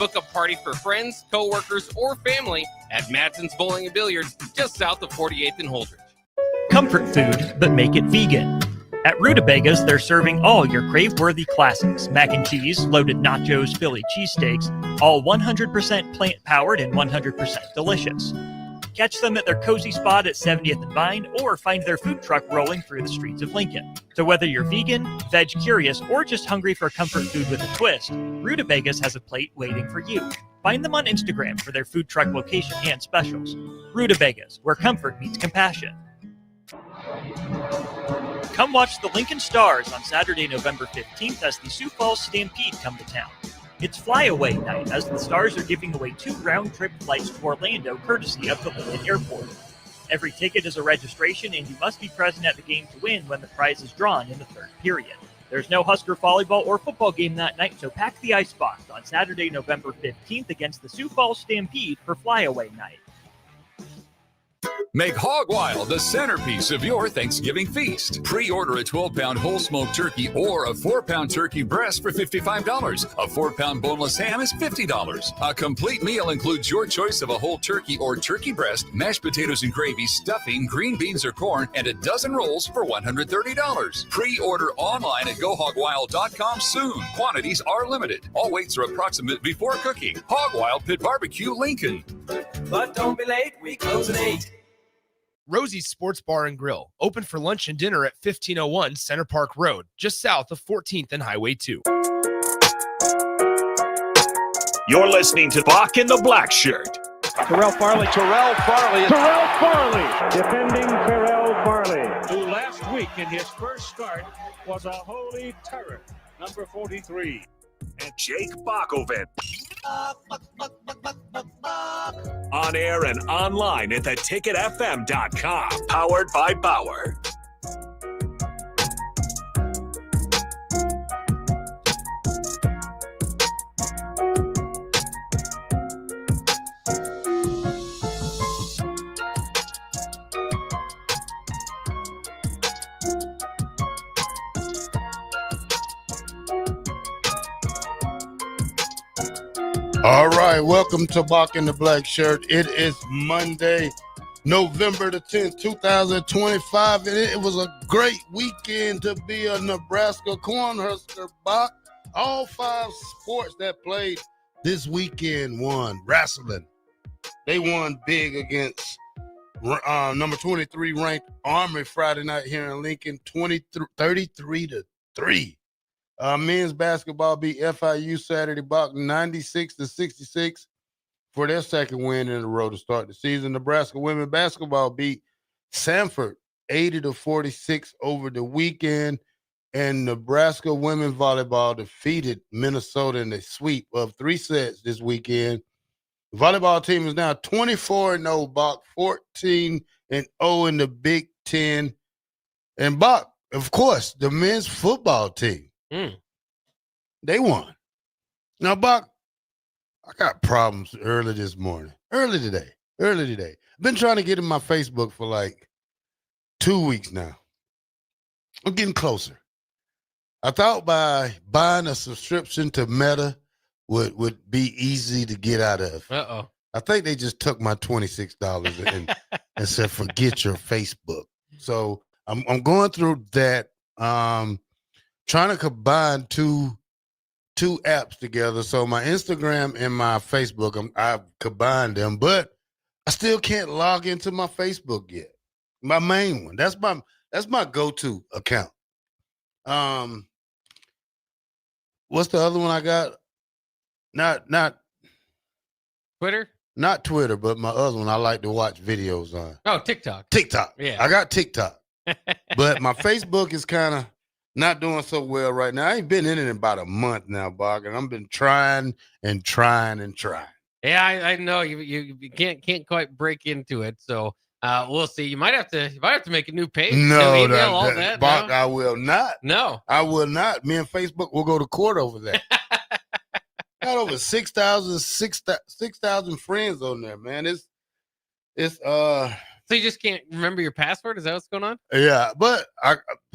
Book a party for friends, coworkers, or family at Madsen's Bowling and Billiards, just south of 48th and Holdridge. Comfort food, but make it vegan. At Rutabagas, they're serving all your crave-worthy classics. Mac and cheese, loaded nachos, Philly cheesesteaks, all 100% plant-powered and 100% delicious. Catch them at their cozy spot at 70th and Vine, or find their food truck rolling through the streets of Lincoln. So whether you're vegan, veg-curious, or just hungry for comfort food with a twist, Rutabagas has a plate waiting for you. Find them on Instagram for their food truck location and specials. Rutabagas, where comfort meets compassion. Come watch the Lincoln Stars on Saturday, November 15th as the Sioux Falls Stampede come to town. It's flyaway night as the Stars are giving away 2 round-trip flights to Orlando courtesy of the Lincoln Airport. Every ticket is a registration and you must be present at the game to win when the prize is drawn in the third period. There's no Husker volleyball or football game that night, so pack the icebox on Saturday, November 15th against the Sioux Falls Stampede for flyaway night. Make Hog Wild the centerpiece of your Thanksgiving feast. Pre-order a 12-pound whole smoked turkey or a 4-pound turkey breast for $55. A 4-pound boneless ham is $50. A complete meal includes your choice of a whole turkey or turkey breast, mashed potatoes and gravy, stuffing, green beans or corn, and a dozen rolls for $130. Pre-order online at GoHogWild.com soon. Quantities are limited. All weights are approximate before cooking. Hog Wild Pit Barbecue, Lincoln. But don't be late, we close at 8. Rosie's Sports Bar and Grill, open for lunch and dinner at 1501 Center Park Road, just south of 14th and Highway 2. You're listening to Bock the Blackshirt. Terrell Farley. Defending Terrell Farley, who last week in his first start was a holy terror, number 43. And Jake Bockoven. On air and online at theticketfm.com. Powered by Bauer. All right, welcome to Bock the Blackshirt. It is Monday, November the 10th, 2025, and it was a great weekend to be a Nebraska Cornhusker. Bock. All 5 sports that played this weekend won. Wrestling, they won big against number 23 ranked Army Friday night here in Lincoln, 33-3. Men's basketball beat FIU Saturday, Bock 96-66 for their second win in a row to start the season. Nebraska women's basketball beat Sanford 80-46 over the weekend, and Nebraska women's volleyball defeated Minnesota in a sweep of 3 sets this weekend. The volleyball team is now 24-0, Bock 14-0 in the Big Ten. And Bock, of course, the men's football team. They won. Now, Bock, I got problems early today. I've been trying to get in my Facebook for like 2 weeks now. I'm getting closer. I thought by buying a subscription to Meta would be easy to get out of. Uh-oh. I think they just took my $26 and said, forget your Facebook. So I'm going through that. Trying to combine two apps together. So my Instagram and my Facebook, I've combined them, but I still can't log into my Facebook yet. My main one. That's my go-to account. What's the other one I got? Not Twitter? Not Twitter, but my other one I like to watch videos on. Oh, TikTok. Yeah. I got TikTok. But my Facebook is kind of not doing so well right now. I ain't been in it in about a month now, Bock, and I've been trying. Yeah, I know you can't quite break into it, so we'll see. You might have to make a new page. No, new email, all that. Bock, no? I will not. No, I will not. Me and Facebook will go to court over that. Got over 6,000 friends on there, man. It's So you just can't remember your password? Is that what's going on? Yeah, but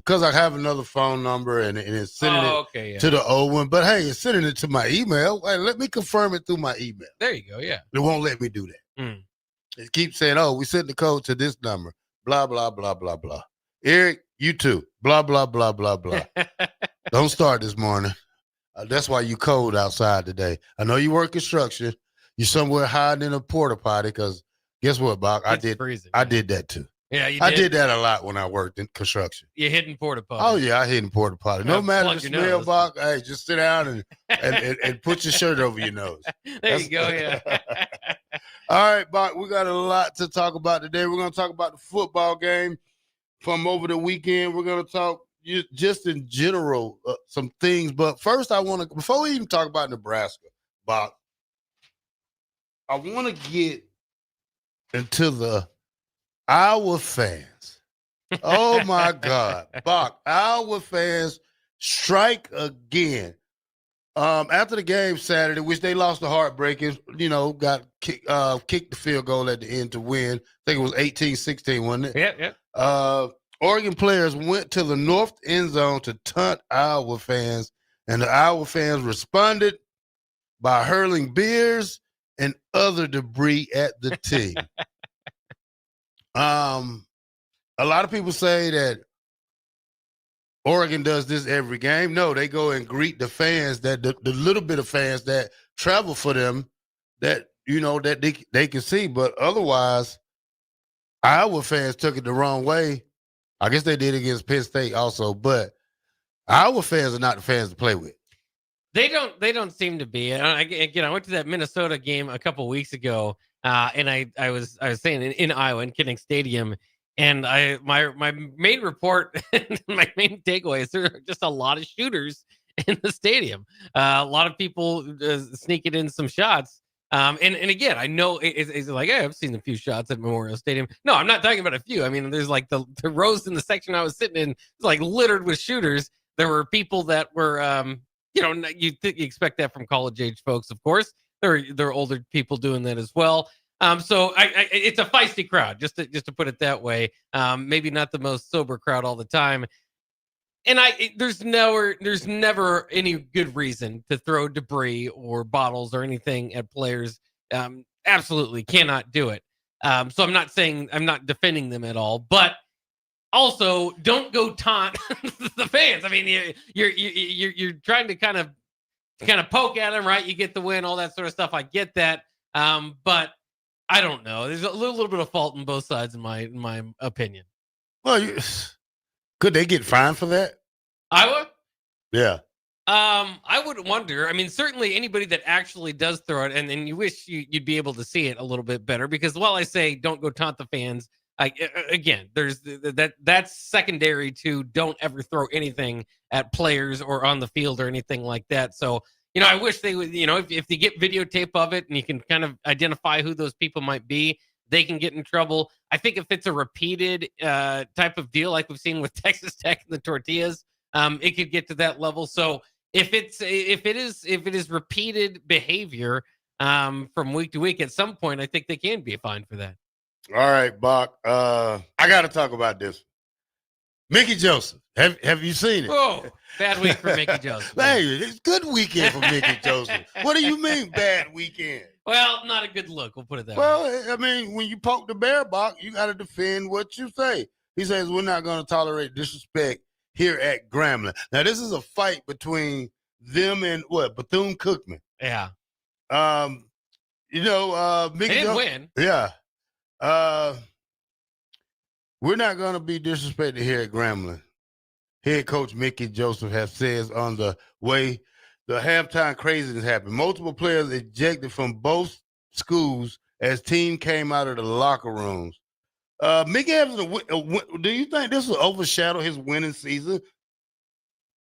because I have another phone number and it's sending to the old one. But hey, it's sending it to my email. Hey, let me confirm it through my email. There you go. Yeah. It won't let me do that. It keeps saying, "Oh, we sent the code to this number." Blah blah blah blah blah. Eric, you too. Blah blah blah blah blah. Don't start this morning. That's why you cold outside today. I know you work construction. You're somewhere hiding in a porta potty because guess what, Bock? I did that too. Yeah, you did. I did that a lot when I worked in construction. You hid in porta potty. Oh yeah, I hid in porta potty. No matter the smell, Bock. Hey, just sit down and put your shirt over your nose. You go. Yeah. All right, Bock. We got a lot to talk about today. We're going to talk about the football game from over the weekend. We're going to talk just in general some things. But first, before we even talk about Nebraska, Bock, I want to get into the Iowa fans. Oh my God, Bock! Iowa fans strike again. After the game Saturday, which they lost the heartbreakers, got kicked the field goal at the end to win. I think it was 18-16, wasn't it? Yeah. Oregon players went to the north end zone to taunt Iowa fans, and the Iowa fans responded by hurling beers and other debris at the team. A lot of people say that Oregon does this every game. No, they go and greet the fans, that the little bit of fans that travel for them, that that they can see. But otherwise, Iowa fans took it the wrong way. I guess they did against Penn State also, but Iowa fans are not the fans to play with. They don't seem to be. And I went to that Minnesota game a couple weeks ago, and I was saying in Iowa in Kinnick Stadium, and my main report, my main takeaway is there are just a lot of shooters in the stadium. A lot of people sneaking in some shots. And again, I know it's like, hey, I've seen a few shots at Memorial Stadium. No, I'm not talking about a few. I mean, there's like the rows in the section I was sitting in, it's like littered with shooters. There were people that were, you expect that from college age folks, of course. There are older people doing that as well. So it's a feisty crowd, just to put it that way. Maybe not the most sober crowd all the time. And there's never any good reason to throw debris or bottles or anything at players. Absolutely cannot do it. So I'm not defending them at all, but also don't go taunt the fans. I mean, you're trying to kind of poke at them, right? You get the win, all that sort of stuff. I get that. But I don't know. There's a little bit of fault on both sides in my opinion. Well, could they get fined for that? Iowa? Yeah. I would wonder. I mean, certainly anybody that actually does throw it, and you wish you'd be able to see it a little bit better, because while I say don't go taunt the fans, again, there's that's secondary to don't ever throw anything at players or on the field or anything like that. So, I wish they would, if they get videotape of it and you can kind of identify who those people might be, they can get in trouble. I think if it's a repeated type of deal, like we've seen with Texas Tech and the tortillas, it could get to that level. So if it is repeated behavior from week to week, at some point, I think they can be fined for that. All right, Bock. I got to talk about this. Mickey Joseph. Have you seen it? Oh, bad week for Mickey Joseph. Hey, it's good weekend for Mickey Joseph. What do you mean bad weekend? Well, not a good look. We'll put it that way. Well, I mean, when you poke the bear, Bock, you got to defend what you say. He says, we're not going to tolerate disrespect here at Grambling. Now, this is a fight between them and Bethune-Cookman. Yeah. Mickey they didn't win. Yeah. We're not going to be disrespected here at Grambling. Head coach Mickey Joseph has said on the way the halftime craziness happened. Multiple players ejected from both schools as team came out of the locker rooms. Mickey having do you think this will overshadow his winning season?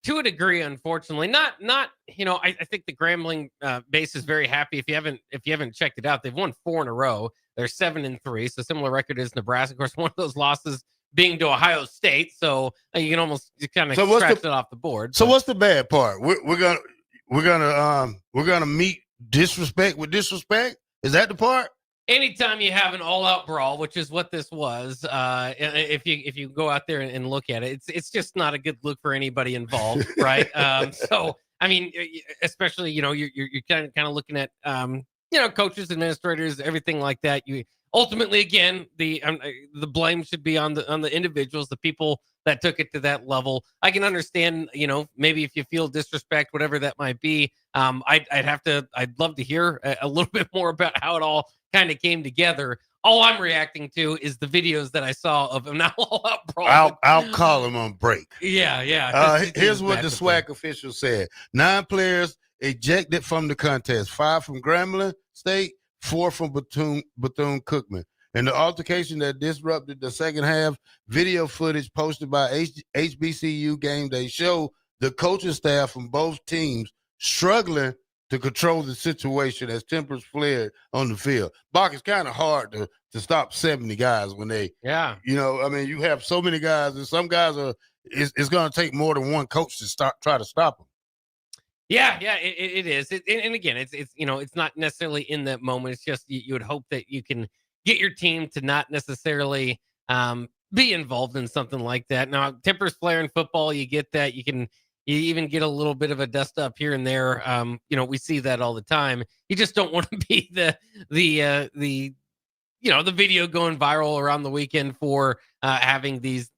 To a degree, unfortunately. Not I think the Grambling base is very happy. If you haven't checked it out, they've won 4 in a row. They're 7-3, so similar record as Nebraska. Of course, one of those losses being to Ohio State, so you can almost kind of scratch it off the board. So what's the bad part? We're gonna meet disrespect with disrespect. Is that the part? anytime you have an all-out brawl, which is what this was, if you go out there and look at it, it's just not a good look for anybody involved, right? So I mean, especially you're kind of looking at coaches, administrators, everything like that. You ultimately, again, the blame should be on the individuals, the people that took it to that level. I can understand, maybe if you feel disrespect, whatever that might be. I'd love to hear a little bit more about how it all kind of came together. All I'm reacting to is the videos that I saw of him now all out brawl. I'll call him on break. Yeah. Here's what the SWAC official said: 9 players ejected from the contest, 5 from Grambling State, 4 from Bethune-Cookman. In the altercation that disrupted the second half, video footage posted by HBCU Game Day show the coaching staff from both teams struggling to control the situation as tempers flared on the field. Bock, it's kind of hard to stop 70 guys when they, you have so many guys, and some guys it's going to take more than one coach to try to stop them. Yeah, it is. And again, it's not necessarily in that moment. It's just you would hope that you can get your team to not necessarily be involved in something like that. Now, tempers flare in football, you get that. You even get a little bit of a dust up here and there. We see that all the time. You just don't want to be the video going viral around the weekend for having these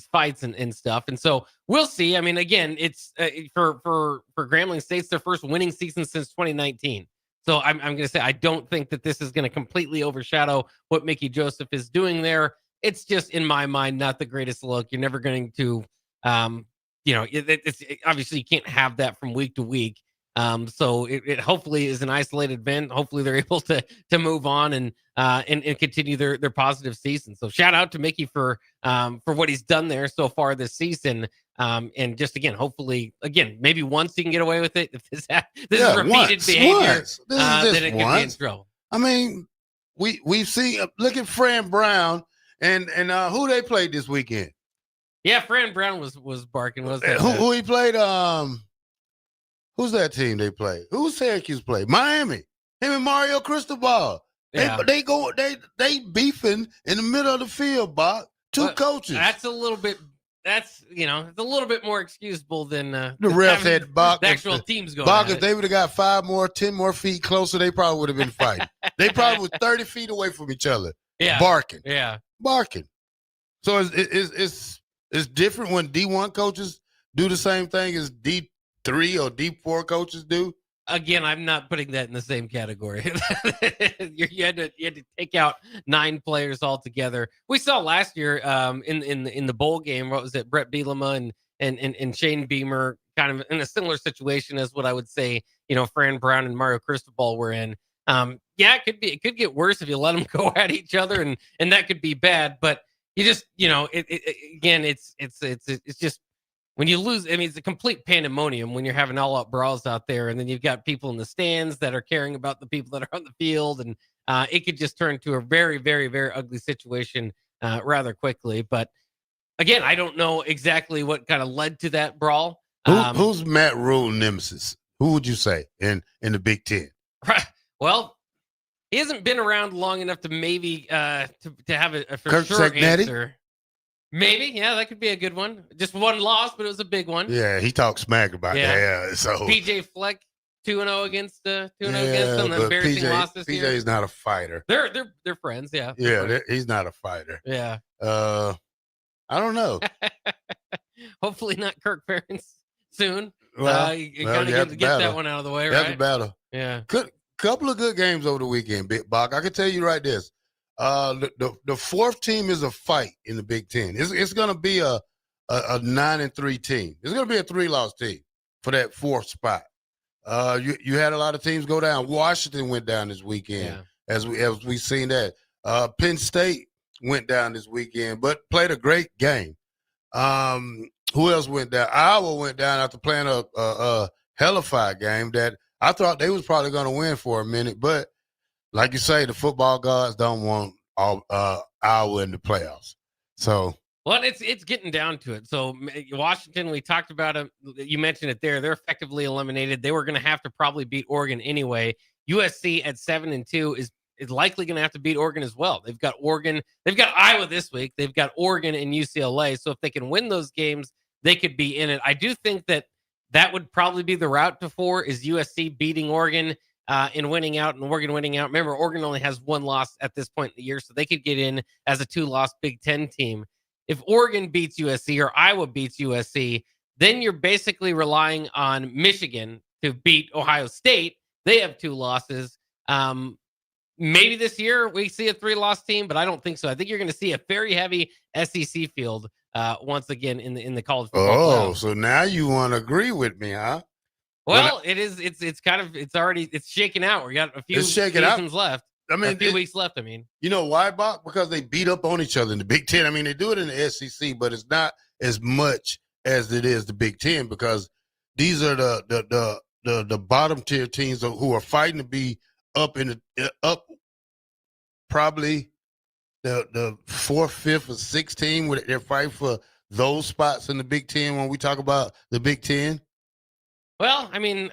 fights and stuff. And so we'll see. I mean, again, it's for Grambling State's their first winning season since 2019. So I'm going to say I don't think that this is going to completely overshadow what Mickey Joseph is doing there. It's just, in my mind, not the greatest look. You're never going to, it's obviously you can't have that from week to week. So it hopefully is an isolated event. Hopefully they're able to move on and continue their positive season. So shout out to Mickey for what he's done there so far this season. And just hopefully maybe once he can get away with it. If this is repeated behavior, then it could be in trouble. I mean, we've seen. Look at Fran Brown and who they played this weekend. Yeah, Fran Brown was barking. Who he played? Who's that team they played? Who's Syracuse played? Miami. Him and Mario Cristobal. Yeah. They beefing in the middle of the field, Bob. Two coaches. That's a little bit. It's a little bit more excusable than the ref had Bock. The actual teams going. Bock, if they would have got 5 more, 10 more feet closer, they probably would have been fighting. They probably were 30 feet away from each other. Yeah. Barking. Yeah. Barking. So it's different when D1 coaches do the same thing as D3 or D4 coaches do. Again, I'm not putting that in the same category. you had to take out 9 players altogether. We saw last year in the bowl game. What was it? Brett Bielema and Shane Beamer, kind of in a similar situation as what I would say. Fran Brown and Mario Cristobal were in. It could get worse if you let them go at each other, and that could be bad. But you just it's just. When you lose, I mean, it's a complete pandemonium when you're having all-out brawls out there, and then you've got people in the stands that are caring about the people that are on the field, and it could just turn to a very, very, very ugly situation rather quickly. But again, I don't know exactly what kind of led to that brawl. Who's Matt Rule nemesis? Who would you say in the Big Ten? Well, he hasn't been around long enough to maybe to have a for Kirk sure Sagnetti? answer. Maybe, yeah, that could be a good one. Just one loss, but it was a big one. Yeah, he talked smack about that. Yeah, so PJ Fleck 2-0 against them, embarrassing losses. PJ's not a fighter. They're friends, yeah. He's not a fighter. Yeah. I don't know. Hopefully not Kirk Ferentz soon. Well, you gotta get that one out of the way, right? That's a battle. Yeah. Couple of good games over the weekend, Big Bock. I can tell you right this. The fourth team is a fight in the Big Ten. It's going to be a 9-3 team. It's going to be a 3-loss team for that fourth spot. You had a lot of teams go down. Washington went down this weekend, as we seen that. Penn State went down this weekend, but played a great game. Who else went down? Iowa went down after playing a hellified game that I thought they was probably going to win for a minute, but like you say, the football gods don't want Iowa in the playoffs. So, well, it's getting down to it. So Washington, we talked about it. You mentioned it there. They're effectively eliminated. They were going to have to probably beat Oregon anyway. USC at 7-2 is is likely going to have to beat Oregon as well. They've got Oregon, they've got Iowa this week, they've got Oregon and UCLA. So if they can win those games, they could be in it. I do think that would probably be the route to 4 is USC beating Oregon and winning out, and Oregon winning out. Remember, Oregon only has 1 loss at this point in the year, so they could get in as a 2-loss Big Ten team. If Oregon beats USC or Iowa beats USC, then you're basically relying on Michigan to beat Ohio State. They have 2 losses. Maybe this year we see a 3-loss team, but I don't think so. I think you're going to see a very heavy SEC field once again in the college football playoff. So now you want to agree with me, huh? Well, it's shaking out. We got a few seasons left. I mean, a few weeks left. I mean, you know why, Bob? Because they beat up on each other in the Big Ten. I mean, they do it in the SEC, but it's not as much as it is the Big Ten because these are the bottom tier teams who are fighting to be up probably the 4th, 5th, or 6th team. They're fighting for those spots in the Big Ten when we talk about the Big Ten. Well, I mean,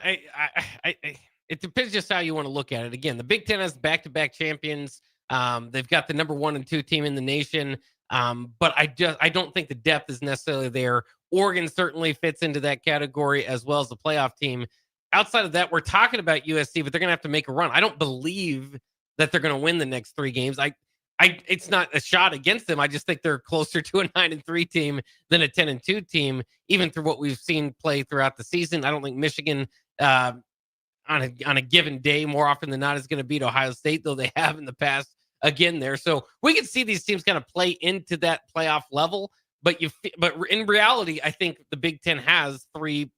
it depends just how you want to look at it. Again, the Big Ten has back-to-back champions. They've got the number 1 and 2 team in the nation. But I don't think the depth is necessarily there. Oregon certainly fits into that category as well as the playoff team. Outside of that, we're talking about USC, but they're going to have to make a run. I don't believe that they're going to win the next 3 games. It's not a shot against them. I just think they're closer to a 9-3 team than a 10-2 team, even through what we've seen play throughout the season. I don't think Michigan, on a given day, more often than not, is going to beat Ohio State, though they have in the past again there. So we can see these teams kind of play into that playoff level. But in reality, I think the Big Ten has 3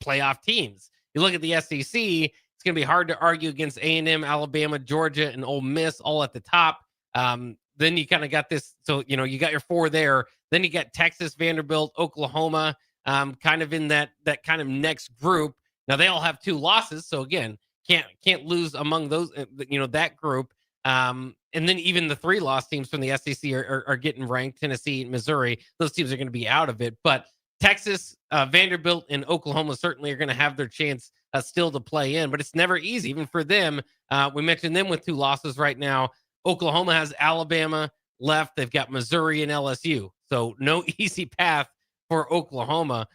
playoff teams. You look at the SEC, it's going to be hard to argue against A&M, Alabama, Georgia, and Ole Miss all at the top. Then you kind of got this. So, you got your 4 there. Then you got Texas, Vanderbilt, Oklahoma, kind of in that kind of next group. Now they all have 2 losses. So again, can't lose among those, that group. And then even the 3-loss teams from the SEC are getting ranked. Tennessee and Missouri, those teams are going to be out of it. But Texas, Vanderbilt, and Oklahoma certainly are going to have their chance still to play in. But it's never easy, even for them. We mentioned them with 2 losses right now. Oklahoma has Alabama left. They've got Missouri and LSU. So no easy path for Oklahoma.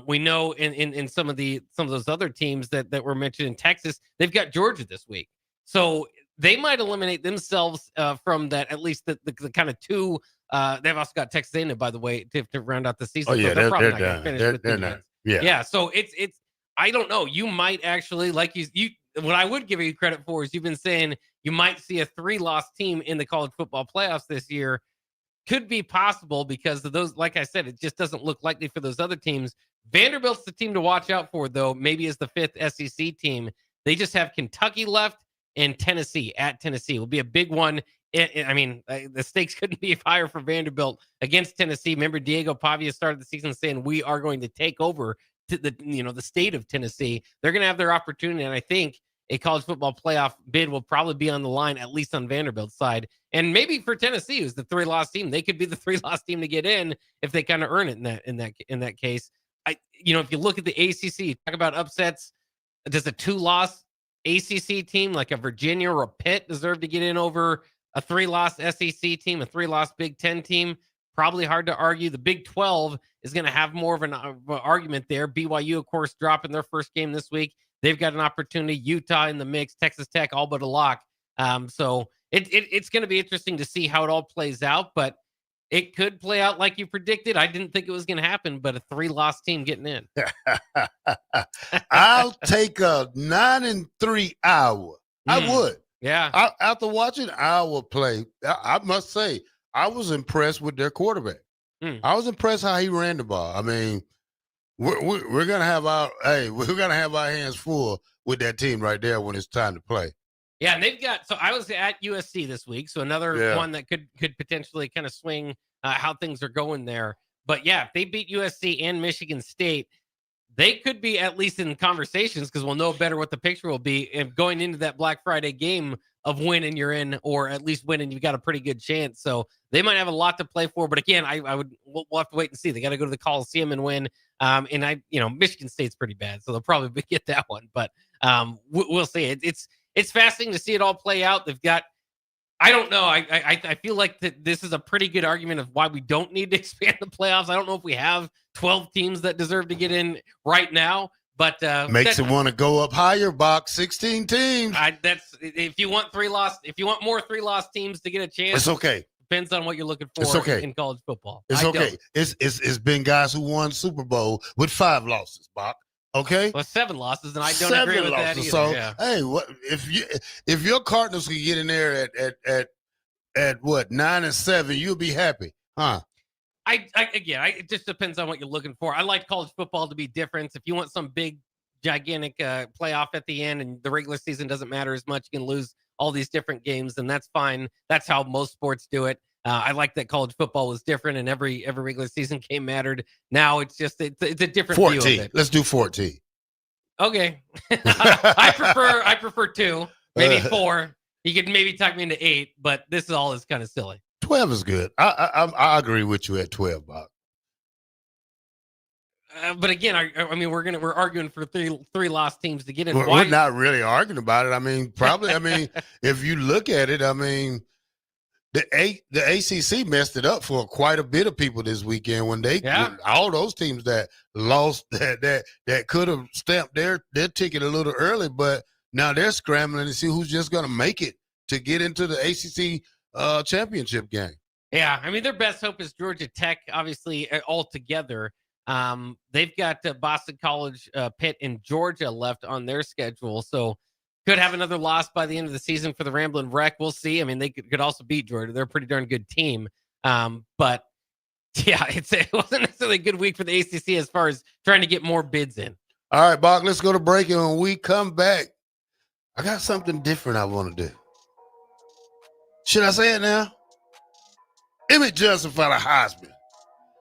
We know in some of those other teams that were mentioned in Texas, they've got Georgia this week. So they might eliminate themselves from that, at least the kind of 2. They've also got Texas A&M, by the way, to round out the season. Oh yeah, they're probably not going to finish with 2 wins. Yeah. So it's I don't know. You might actually, like you what I would give you credit for is you've been saying you might see a 3-loss team in the college football playoffs this year. Could be possible because of those. Like I said, it just doesn't look likely for those other teams. Vanderbilt's the team to watch out for, though. Maybe as the 5th SEC team. They just have Kentucky left and Tennessee at Tennessee. Will be a big one. I mean, the stakes couldn't be higher for Vanderbilt against Tennessee. Remember, Diego Pavia started the season saying we are going to take over to the state of Tennessee. They're going to have their opportunity, and I think a college football playoff bid will probably be on the line, at least on Vanderbilt's side. And maybe for Tennessee, who's the 3-loss team, they could be the 3-loss team to get in if they kind of earn it in that case. If you look at the ACC, talk about upsets. Does a 2-loss ACC team like a Virginia or a Pitt deserve to get in over a 3-loss SEC team, a 3-loss Big Ten team? Probably hard to argue. The Big 12 is going to have more of an argument there. BYU, of course, dropping their first game this week. They've got an opportunity. Utah in the mix. Texas Tech all but a lock. So it's going to be interesting to see how it all plays out. But it could play out like you predicted. I didn't think it was going to happen, but a 3-loss team getting in. I'll take a 9-3 Iowa. I would. Yeah. After watching Iowa play, I must say, I was impressed with their quarterback. I was impressed how he ran the ball. I mean, we're gonna have our hands full with that team right there when it's time to play. Yeah, and they've got. So I was at USC this week, so another one that could potentially kind of swing how things are going there. But yeah, if they beat USC and Michigan State, they could be at least in conversations because we'll know better what the picture will be if going into that Black Friday game of winning you're in, or at least winning you've got a pretty good chance. So they might have a lot to play for. But again, we'll have to wait and see. They got to go to the Coliseum and win. And Michigan State's pretty bad, so they'll probably get that one. But we'll see. it's fascinating to see it all play out. They've got, I don't know. I feel like that this is a pretty good argument of why we don't need to expand the playoffs. I don't know if we have 12 teams that deserve to get in right now, but makes it want to go up higher. Box 16 teams. That's if you want more 3-loss teams to get a chance. It's okay. Depends on what you're looking for. It's okay. In college football. It's okay. It's been guys who won Super Bowl with 5 losses, Box. Okay. Well, 7 losses, and I don't agree with that either. So, yeah. hey, what if your Cardinals can get in there at what 9-7, you'll be happy, huh? It just depends on what you're looking for. I like college football to be different. If you want some big, gigantic playoff at the end, and the regular season doesn't matter as much, you can lose all these different games, and that's fine. That's how most sports do it. I like that college football was different, and every regular season game mattered. Now it's just it's a different 14. view of it. Let's do 14. Okay, I prefer 2, maybe 4. You could maybe talk me into 8, but this all is kind of silly. 12 is good. I agree with you at 12, Bob. But again, I mean, we're arguing for three lost teams to get in. We're not really arguing about it. I mean, probably. I mean, if you look at it, I mean, the ACC messed it up for quite a bit of people this weekend when all those teams that lost that could have stamped their ticket a little early, but now they're scrambling to see who's just going to make it to get into the ACC championship game. Yeah, I mean, their best hope is Georgia Tech, obviously, all together. They've got Boston College, Pitt, and Georgia left on their schedule, so could have another loss by the end of the season for the Ramblin' Wreck. We'll see. I mean, they could also beat Georgia. They're a pretty darn good team. But, yeah, it wasn't necessarily a good week for the ACC as far as trying to get more bids in. All right, Bach, let's go to break, and when we come back, I got something different I want to do. Should I say it now? Emmett Johnson for the Heisman.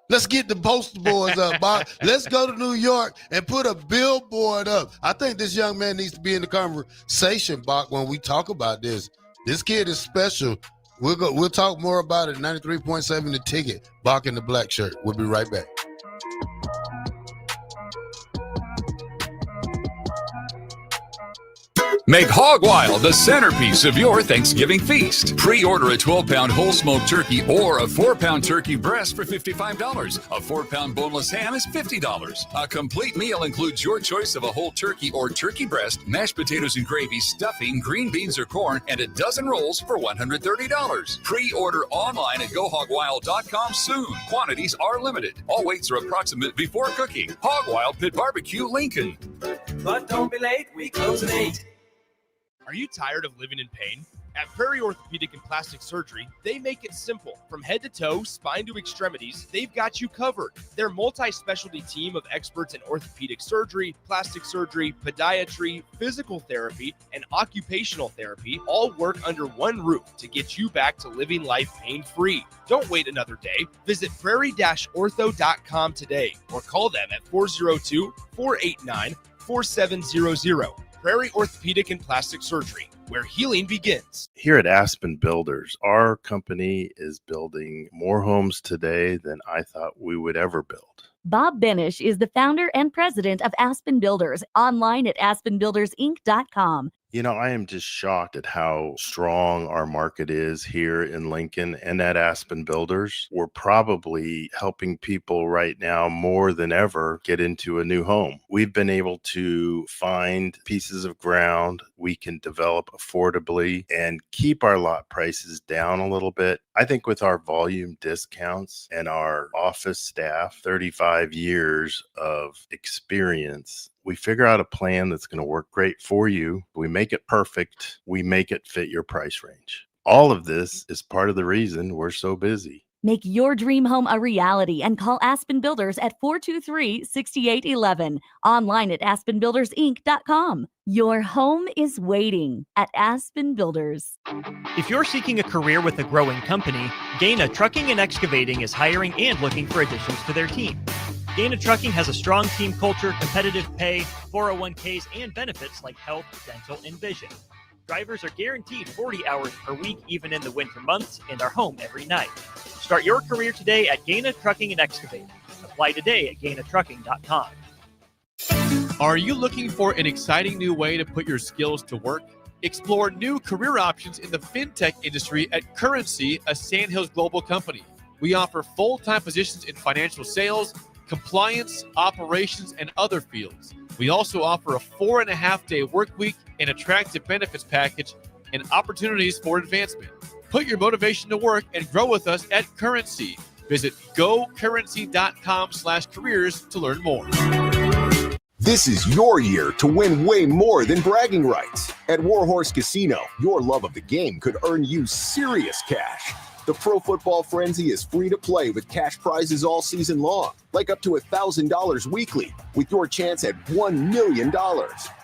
Let's get the poster boards up, Bob. Let's go to New York and put a billboard up. I think this young man needs to be in the conversation, Bob, when we talk about this. This kid is special. We'll talk more about it. 93.7 The Ticket. Bock in the Black Shirt. We'll be right back. Make Hog Wild the centerpiece of your Thanksgiving feast. Pre-order a 12-pound whole smoked turkey or a 4-pound turkey breast for $55. A 4-pound boneless ham is $50. A complete meal includes your choice of a whole turkey or turkey breast, mashed potatoes and gravy, stuffing, green beans or corn, and a dozen rolls for $130. Pre-order online at GoHogWild.com soon. Quantities are limited. All weights are approximate before cooking. Hog Wild Pit Barbecue, Lincoln. But don't be late, we close at 8. Are you tired of living in pain? At Prairie Orthopedic and Plastic Surgery, they make it simple. From head to toe, spine to extremities, they've got you covered. Their multi-specialty team of experts in orthopedic surgery, plastic surgery, podiatry, physical therapy, and occupational therapy all work under one roof to get you back to living life pain-free. Don't wait another day. Visit prairie-ortho.com today or call them at 402-489-4700. Prairie Orthopedic and Plastic Surgery, where healing begins. Here at Aspen Builders, our company is building more homes today than I thought we would ever build. Bob Benish is the founder and president of Aspen Builders, online at aspenbuildersinc.com. You know, I am just shocked at how strong our market is here in Lincoln and at Aspen Builders. We're probably helping people right now more than ever get into a new home. We've been able to find pieces of ground we can develop affordably and keep our lot prices down a little bit. I think with our volume discounts and our office staff, 35 years of experience, we figure out a plan that's going to work great for you. We make it perfect. We make it fit your price range. All of this is part of the reason we're so busy. Make your dream home a reality and call Aspen Builders at 423-6811. Online at aspenbuildersinc.com. Your home is waiting at Aspen Builders. If you're seeking a career with a growing company, Gaina Trucking and Excavating is hiring and looking for additions to their team. Gaina Trucking has a strong team culture, competitive pay, 401ks, and benefits like health, dental, and vision. Drivers are guaranteed 40 hours per week, even in the winter months, and are home every night. Start your career today at Gaina Trucking and Excavating. Apply today at GainaTrucking.com. Are you looking for an exciting new way to put your skills to work? Explore new career options in the fintech industry at Currency, a Sandhills Global company. We offer full-time positions in financial sales, compliance, operations, and other fields. We also offer a 4.5-day work week, an attractive benefits package, and opportunities for advancement. Put your motivation to work and grow with us at Currency. Visit gocurrency.com/careers to learn more. This is your year to win way more than bragging rights. At Warhorse Casino, your love of the game could earn you serious cash. The Pro Football Frenzy is free to play with cash prizes all season long, like up to $1,000 weekly, with your chance at $1 million,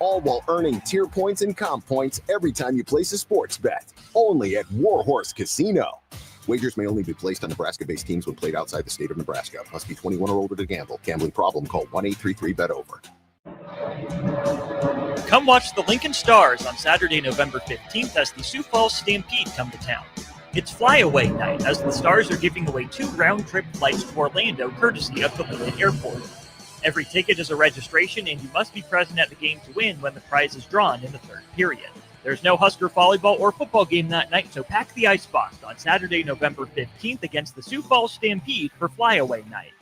all while earning tier points and comp points every time you place a sports bet. Only at Warhorse Casino. Wagers may only be placed on Nebraska-based teams when played outside the state of Nebraska. Must be 21 or older to gamble. Gambling problem? Call 1-833-BET-OVER. Come watch the Lincoln Stars on Saturday, November 15th as the Sioux Falls Stampede come to town. It's flyaway night as the Stars are giving away 2 round-trip flights to Orlando courtesy of the Lincoln Airport. Every ticket is a registration and you must be present at the game to win when the prize is drawn in the third period. There's no Husker volleyball or football game that night, so pack the icebox on Saturday, November 15th against the Sioux Falls Stampede for flyaway night.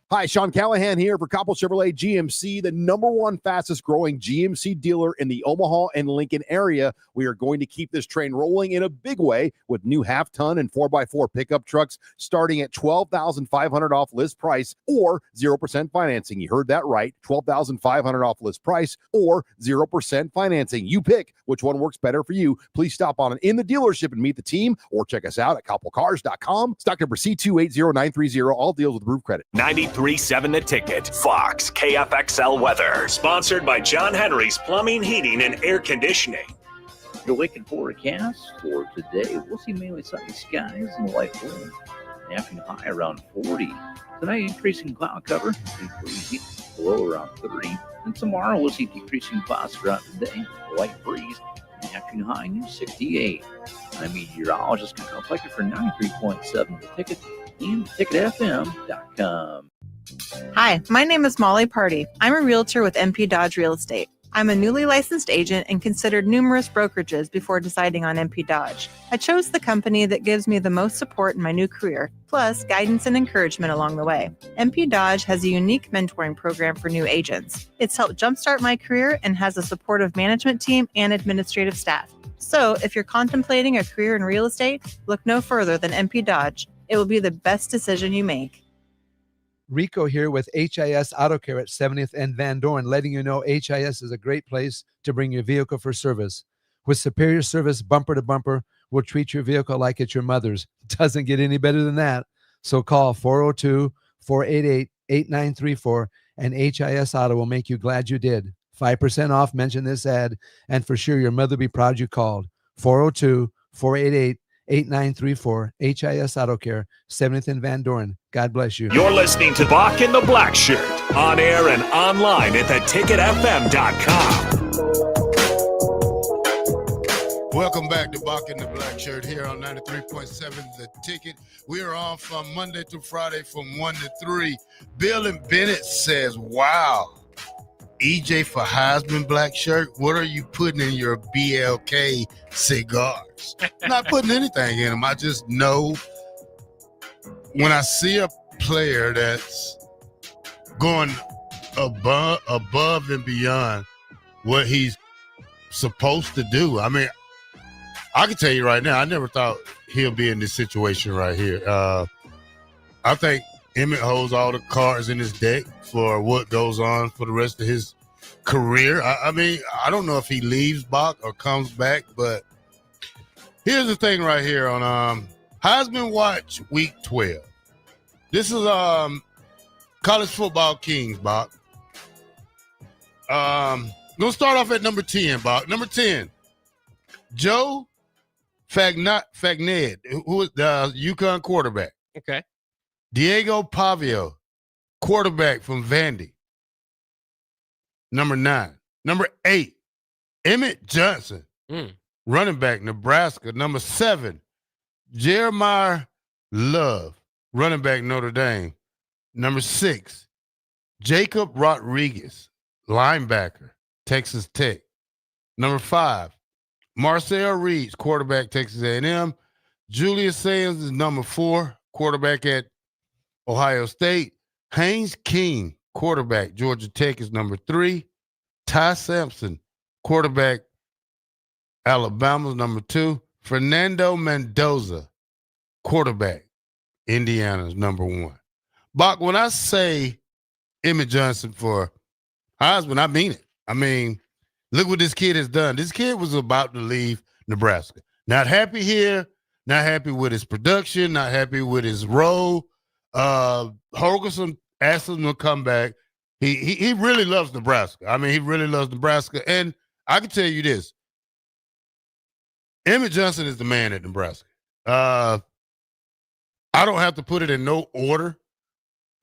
Hi, Sean Callahan here for Coppell Chevrolet GMC, the #1 fastest growing GMC dealer in the Omaha and Lincoln area. We are going to keep this train rolling in a big way with new half-ton and 4x4 pickup trucks starting at $12,500 off list price or 0% financing. You heard that right, $12,500 off list price or 0% financing. You pick which one works better for you. Please stop on in the dealership and meet the team or check us out at coppellcars.com. Stock number C280930. All deals with approved credit. 93.7 The Ticket. Fox KFXL weather. Sponsored by John Henry's Plumbing, Heating, and Air Conditioning. The Lincoln forecast for today, we'll see mainly sunny skies and light wind. Afternoon high around 40. Tonight, increasing cloud cover, breezy, low around 30. And tomorrow, we'll see decreasing clouds throughout the day, light breeze. Afternoon high near 68. I'm meteorologist Kyle Flecker for 93.7 The Ticket and ticketfm.com. Hi, my name is Molly Party. I'm a realtor with MP Dodge Real Estate. I'm a newly licensed agent and considered numerous brokerages before deciding on MP Dodge. I chose the company that gives me the most support in my new career, plus guidance and encouragement along the way. MP Dodge has a unique mentoring program for new agents. It's helped jumpstart my career and has a supportive management team and administrative staff. So if you're contemplating a career in real estate, look no further than MP Dodge. It will be the best decision you make. Rico here with HIS Auto Care at 70th and Van Dorn, letting you know HIS is a great place to bring your vehicle for service. With superior service bumper to bumper, we'll treat your vehicle like it's your mother's. Doesn't get any better than that. So call 402-488-8934 and HIS Auto will make you glad you did. 5% off, mention this ad, and for sure your mother will be proud you called. 402-488-8934, HIS Auto Care, 70th and Van Dorn. God bless you. You're listening to Bock the Blackshirt, on air and online at theticketfm.com. Welcome back to Bock the Blackshirt here on 93.7 The Ticket. We are on from Monday through Friday from 1 to 3. Bill and Bennett says, wow, EJ for Heisman Blackshirt, what are you putting in your BLK cigars? Not putting anything in them. I just know when I see a player that's going above and beyond what he's supposed to do. I mean, I can tell you right now, I never thought he'll be in this situation right here. I think Emmett holds all the cards in his deck for what goes on for the rest of his career. I mean, I don't know if he leaves Bock or comes back, but here's the thing right here on Heisman Watch Week 12. This is College Football Kings, Bock. Gonna start off at number 10, Bock. Number 10, Joe Fagned, who is the UConn quarterback. Okay. Diego Pavio, quarterback from Vandy. Number 9. Number 8, Emmett Johnson, running back, Nebraska. Number 7, Jeremiah Love, running back, Notre Dame. Number 6, Jacob Rodriguez, linebacker, Texas Tech. Number 5, Marcel Reeds, quarterback, Texas A&M. Julius Sands is number 4, quarterback at Ohio State. Haynes King, quarterback, Georgia Tech, is number 3. Ty Sampson, quarterback, Alabama, is number 2. Fernando Mendoza, quarterback, Indiana, is number 1. Bock, when I say Emmett Johnson for Heisman, I mean it. I mean, look what this kid has done. This kid was about to leave Nebraska. Not happy here, not happy with his production, not happy with his role. Holgorsen asked him to come back. He really loves Nebraska. I mean, he really loves Nebraska. And I can tell you this. Emmett Johnson is the man at Nebraska. I don't have to put it in no order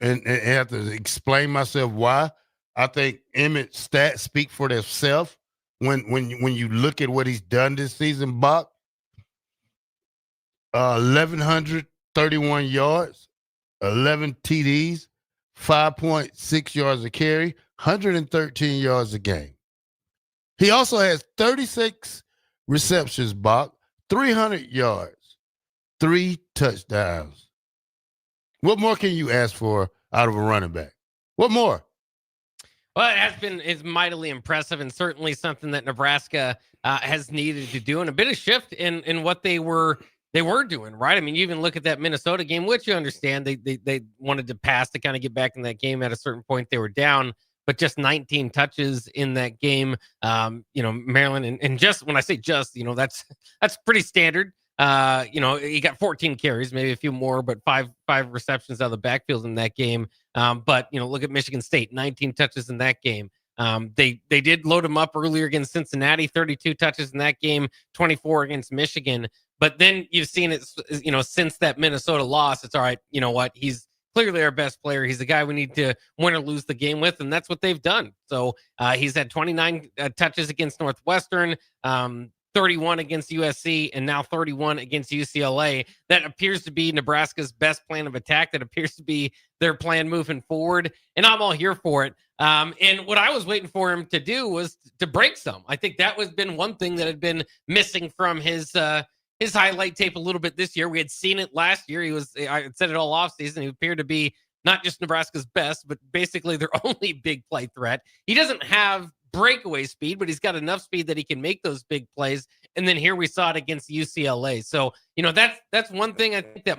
and have to explain myself why. I think Emmett's stats speak for themselves when you look at what he's done this season, Buck. 1,131 yards, 11 TDs, 5.6 yards a carry, 113 yards a game. He also has 36 receptions, Buck, 300 yards, 3 touchdowns. What more can you ask for out of a running back? What more? Well, it's mightily impressive and certainly something that Nebraska has needed to do, and a bit of shift in what they were doing, right? I mean, you even look at that Minnesota game, which you understand they wanted to pass to kind of get back in that game. At a certain point, they were down, but just 19 touches in that game. Maryland, and just when I say just, that's pretty standard. He got 14 carries, maybe a few more, but five receptions out of the backfield in that game. But look at Michigan State, 19 touches in that game. They did load him up earlier against Cincinnati, 32 touches in that game, 24 against Michigan. But then you've seen it, since that Minnesota loss, it's all right. You know what? He's clearly our best player. He's the guy we need to win or lose the game with, and that's what they've done. So he's had 29 touches against Northwestern, 31 against USC, and now 31 against UCLA. That appears to be Nebraska's best plan of attack. That appears to be their plan moving forward, and I'm all here for it. And what I was waiting for him to do was to break some. I think that was been one thing that had been missing from his highlight tape a little bit this year. We had seen it last year. I said it all offseason. He appeared to be not just Nebraska's best, but basically their only big play threat. He doesn't have breakaway speed, but he's got enough speed that he can make those big plays. And then here we saw it against UCLA. So, that's one thing I think that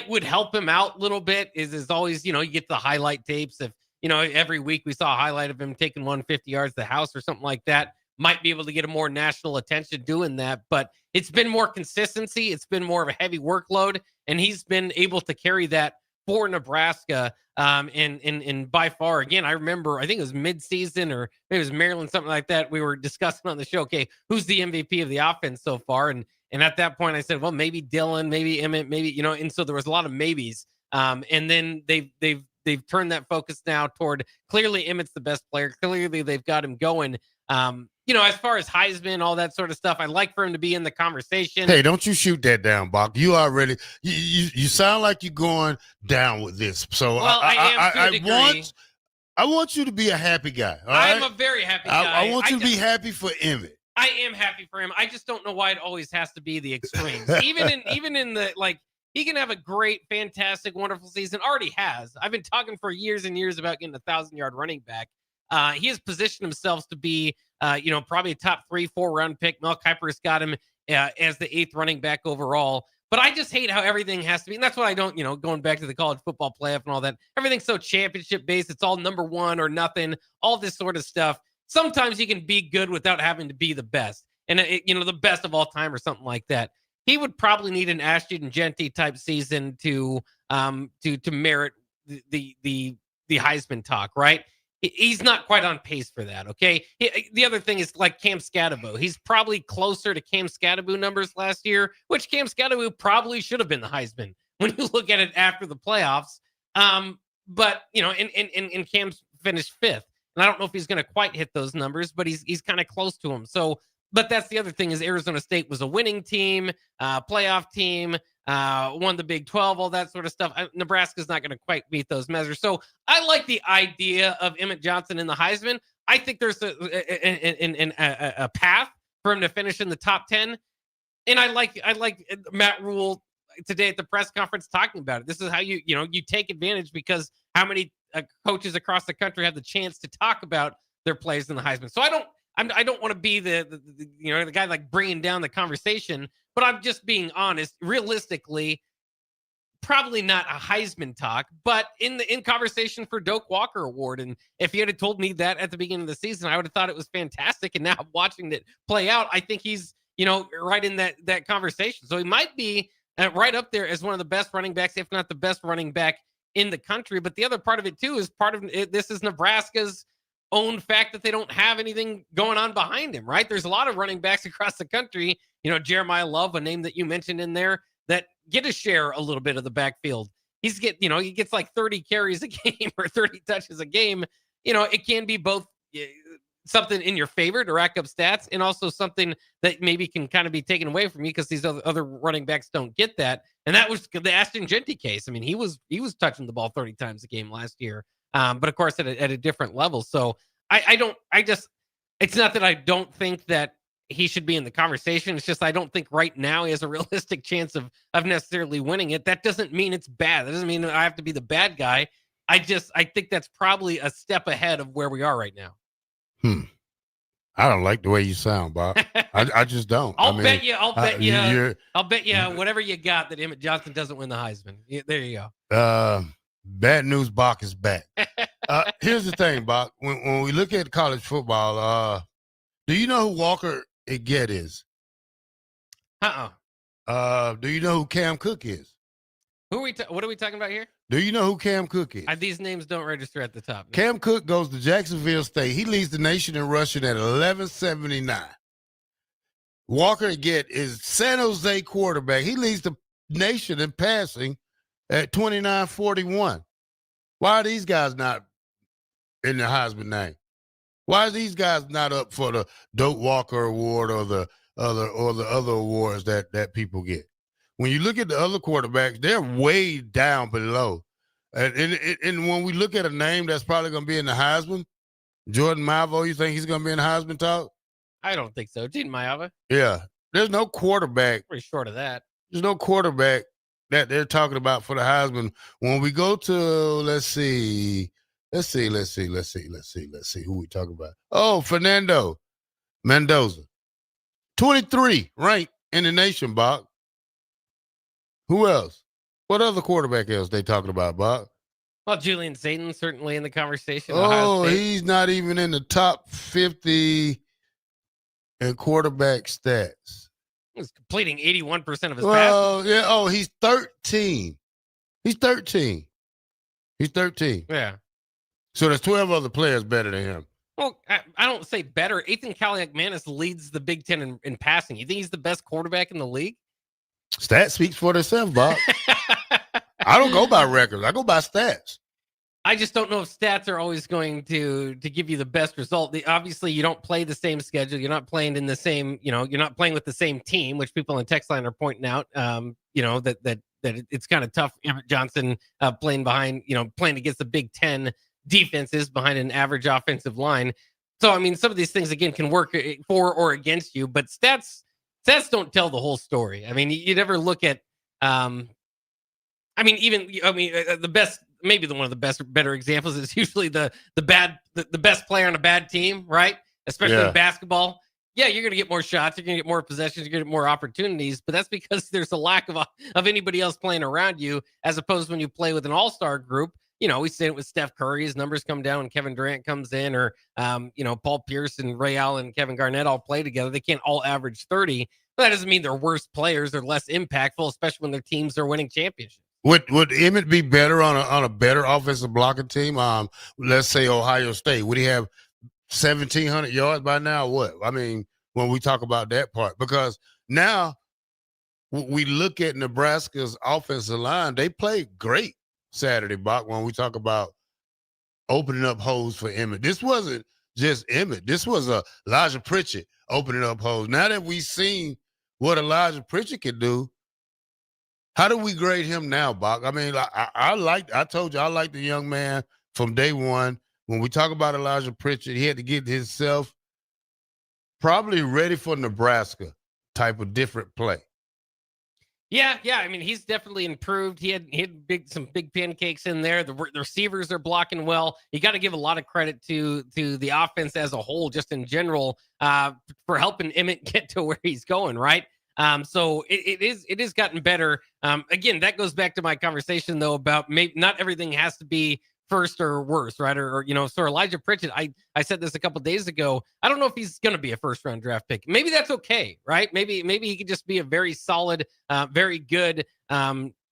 would help him out a little bit is always, you get the highlight tapes. If, every week we saw a highlight of him taking 150 yards to the house or something like that, might be able to get a more national attention doing that. But it's been more consistency. It's been more of a heavy workload, and he's been able to carry that for Nebraska. And by far, again, I remember, I think it was midseason or maybe it was Maryland, something like that. We were discussing on the show, okay, who's the MVP of the offense so far? And at that point I said, well, maybe Dylan, maybe Emmett, maybe, and so there was a lot of maybes. And then they've turned that focus now toward clearly Emmett's the best player. Clearly they've got him going. As far as Heisman, all that sort of stuff, I'd like for him to be in the conversation. Hey, don't you shoot that down, Bock. You already you sound like you're going down with this. So well, I want you to be a happy guy. I'm a very happy guy. I want you to be happy for Emmett. I am happy for him. I just don't know why it always has to be the extremes. even in the he can have a great, fantastic, wonderful season. Already has. I've been talking for years and years about getting a 1,000-yard running back. He has positioned himself to be, probably a top 3-4 round pick. Mel Kiper's got him as the 8th running back overall. But I just hate how everything has to be. And that's why I don't, going back to the college football playoff and all that, everything's so championship based. It's all number one or nothing, all this sort of stuff. Sometimes you can be good without having to be the best. And, the best of all time or something like that. He would probably need an Ashton Genty type season to merit the Heisman talk, right? He's not quite on pace for that, okay? The other thing is like Cam Scatterbo. He's probably closer to Cam Scatterbo numbers last year, which Cam Scatterbo probably should have been the Heisman when you look at it after the playoffs. But, and Cam's finished 5th. And I don't know if he's going to quite hit those numbers, but he's kind of close to them. So, but that's the other thing is Arizona State was a winning team, playoff team, won the Big 12, all that sort of stuff. Nebraska's not going to quite meet those measures. So I like the idea of Emmett Johnson in the Heisman. I think there's a path for him to finish in the top 10. And I like Matt Rule today at the press conference talking about it. This is how you take advantage, because how many coaches across the country have the chance to talk about their plays in the Heisman. So I don't want to be the guy like bringing down the conversation, but I'm just being honest. Realistically, probably not a Heisman talk, but in conversation for Doak Walker Award. And if you had told me that at the beginning of the season, I would have thought it was fantastic. And now watching it play out, I think he's right in that conversation. So he might be right up there as one of the best running backs, if not the best running back in the country. But the other part of it too is this is Nebraska's own fact that they don't have anything going on behind him, right? There's a lot of running backs across the country, Jeremiah Love, a name that you mentioned in there, that get to share a little bit of the backfield. He gets like 30 carries a game or 30 touches a game. It can be both something in your favor to rack up stats, and also something that maybe can kind of be taken away from you because these other running backs don't get that. And that was the Ashton Genty case. I mean, he was touching the ball 30 times a game last year, but of course at a different level. So it's not that I don't think that he should be in the conversation. It's just I don't think right now he has a realistic chance of necessarily winning it. That doesn't mean it's bad. That doesn't mean that I have to be the bad guy. I think that's probably a step ahead of where we are right now. I don't like the way you sound, Bob. I just don't. I'll bet you whatever you got that Emmett Johnson doesn't win the Heisman. There you go. Bad news, Bach is back. Here's the thing, Bach. When we look at college football, do you know who Walker Eggett is? Do you know who Cam Cook is? What are we talking about here? Do you know who Cam Cook is? These names don't register at the top. No. Cam Cook goes to Jacksonville State. He leads the nation in rushing at 1179. Walker Eggett is San Jose quarterback. He leads the nation in passing at 2941. Why are these guys not in the Heisman name? Why are these guys not up for the Doak Walker Award or the other awards that people get? When you look at the other quarterbacks, they're way down below. And when we look at a name that's probably going to be in the Heisman, Jordan Mavo, you think he's going to be in the Heisman talk? I don't think so. Gene Maiava? Yeah. There's no quarterback. Pretty short of that. There's no quarterback that they're talking about for the Heisman. When we go to, let's see who we talking about. Oh, Fernando Mendoza. 23 ranked in the nation, Bob. Who else? What other quarterback else they talking about, Bob? Well, Julian Satan certainly in the conversation. Oh, he's not even in the top 50 in quarterback stats. He's completing 81% of his passes. Yeah. Oh, he's 13. He's 13. Yeah. So there's 12 other players better than him. Well, I don't say better. Ethan Kaliakmanis leads the Big Ten in passing. You think he's the best quarterback in the league? Stats speaks for themselves, Bob. I don't go by records. I go by stats. I just don't know if stats are always going to give you the best result. Obviously, you don't play the same schedule. You're not playing in the same, you're not playing with the same team, which people on the text line are pointing out, that it's kind of tough. Emmett Johnson playing against the Big Ten defenses behind an average offensive line. So, I mean, some of these things, again, can work for or against you, but stats don't tell the whole story. I mean, you never look at, the best, maybe one of the better examples is usually the best player on a bad team, right? Especially in basketball. Yeah, you're going to get more shots, you're going to get more possessions, you're going to get more opportunities, but that's because there's a lack of anybody else playing around you, as opposed to when you play with an all-star group. We see it with Steph Curry. His numbers come down when Kevin Durant comes in, or, Paul Pierce and Ray Allen and Kevin Garnett all play together. They can't all average 30, but that doesn't mean they're worse players. They're less impactful, especially when their teams are winning championships. Would Emmett be better on a better offensive blocking team? Let's say Ohio State. Would he have 1,700 yards by now? What? I mean, when we talk about that part, because now we look at Nebraska's offensive line, they played great Saturday, Bach, when we talk about opening up holes for Emmett. This wasn't just Emmett. This was Elijah Pritchett opening up holes. Now that we've seen what Elijah Pritchett can do, how do we grade him now, Bach? I mean, I told you I like the young man from day one. when we talk about Elijah Pritchard, he had to get himself probably ready for Nebraska type of different play. Yeah. I mean, he's definitely improved. He had some big pancakes in there. The receivers are blocking well. You got to give a lot of credit to the offense as a whole, just in general, for helping Emmett get to where he's going. Right. So it is gotten better. Again, that goes back to my conversation though about maybe not everything has to be first or worse, right? Or so Elijah Pritchett, I said this a couple days ago. I don't know if he's going to be a first round draft pick. Maybe that's okay, right? Maybe he could just be a very solid, very good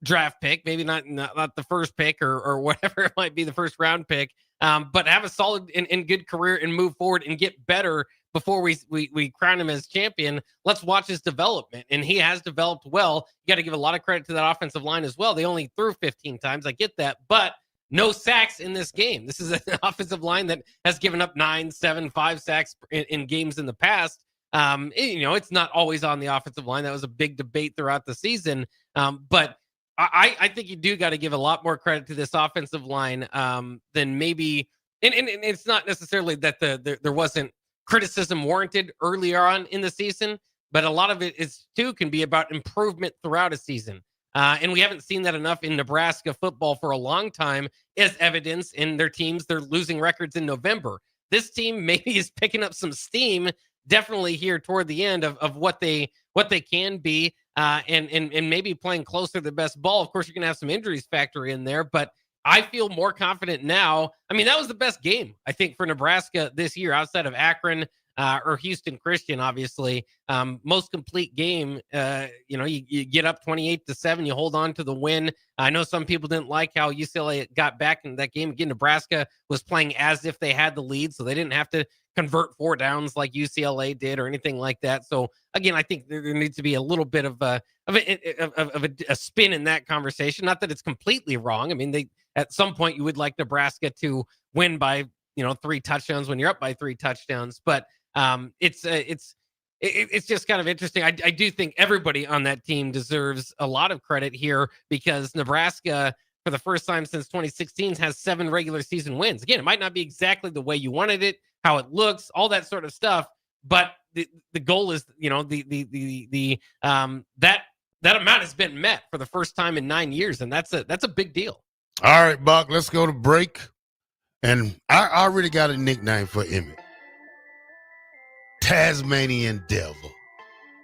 draft pick. Maybe not the first pick or whatever it might be, the first round pick. But have a solid and good career and move forward and get better before we crown him as champion. Let's watch his development. And he has developed well. You got to give a lot of credit to that offensive line as well. They only threw 15 times. I get that, but no sacks in this game. This is an offensive line that has given up 9, 7, 5 sacks in games in the past. It's not always on the offensive line. That was a big debate throughout the season. But I think you do got to give a lot more credit to this offensive line than maybe. And it's not necessarily that there wasn't criticism warranted earlier on in the season, but a lot of it can be about improvement throughout a season. And we haven't seen that enough in Nebraska football for a long time, as evidence in their teams. They're losing records in November. This team maybe is picking up some steam, definitely here toward the end of what they can be, and maybe playing closer to the best ball. Of course, you're going to have some injuries factor in there, but I feel more confident now. I mean, that was the best game, I think, for Nebraska this year outside of Akron or Houston Christian, obviously. Most complete game. You get up 28-7, you hold on to the win. I know some people didn't like how UCLA got back in that game. Again, Nebraska was playing as if they had the lead, so they didn't have to convert 4 downs like UCLA did or anything like that. So again, I think there needs to be a little bit of a spin in that conversation. Not that it's completely wrong. I mean, at some point you would like Nebraska to win by 3 touchdowns when you're up by 3 touchdowns, but it's just kind of interesting. I do think everybody on that team deserves a lot of credit here because Nebraska, for the first time since 2016, has 7 regular season wins. Again, it might not be exactly the way you wanted it, how it looks, all that sort of stuff, but the goal is, that amount has been met for the first time in 9 years, and that's a big deal. All right, Buck, let's go to break. And I already got a nickname for Emmett. Tasmanian Devil.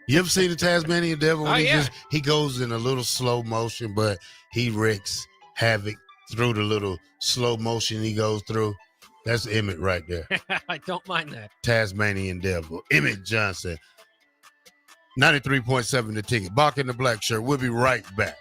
You ever seen the Tasmanian Devil? When he goes in a little slow motion, but he wreaks havoc through the little slow motion he goes through. That's Emmett right there. I don't mind that. Tasmanian Devil. Emmett Johnson. 93.7 The Ticket. Bock the Blackshirt. We'll be right back.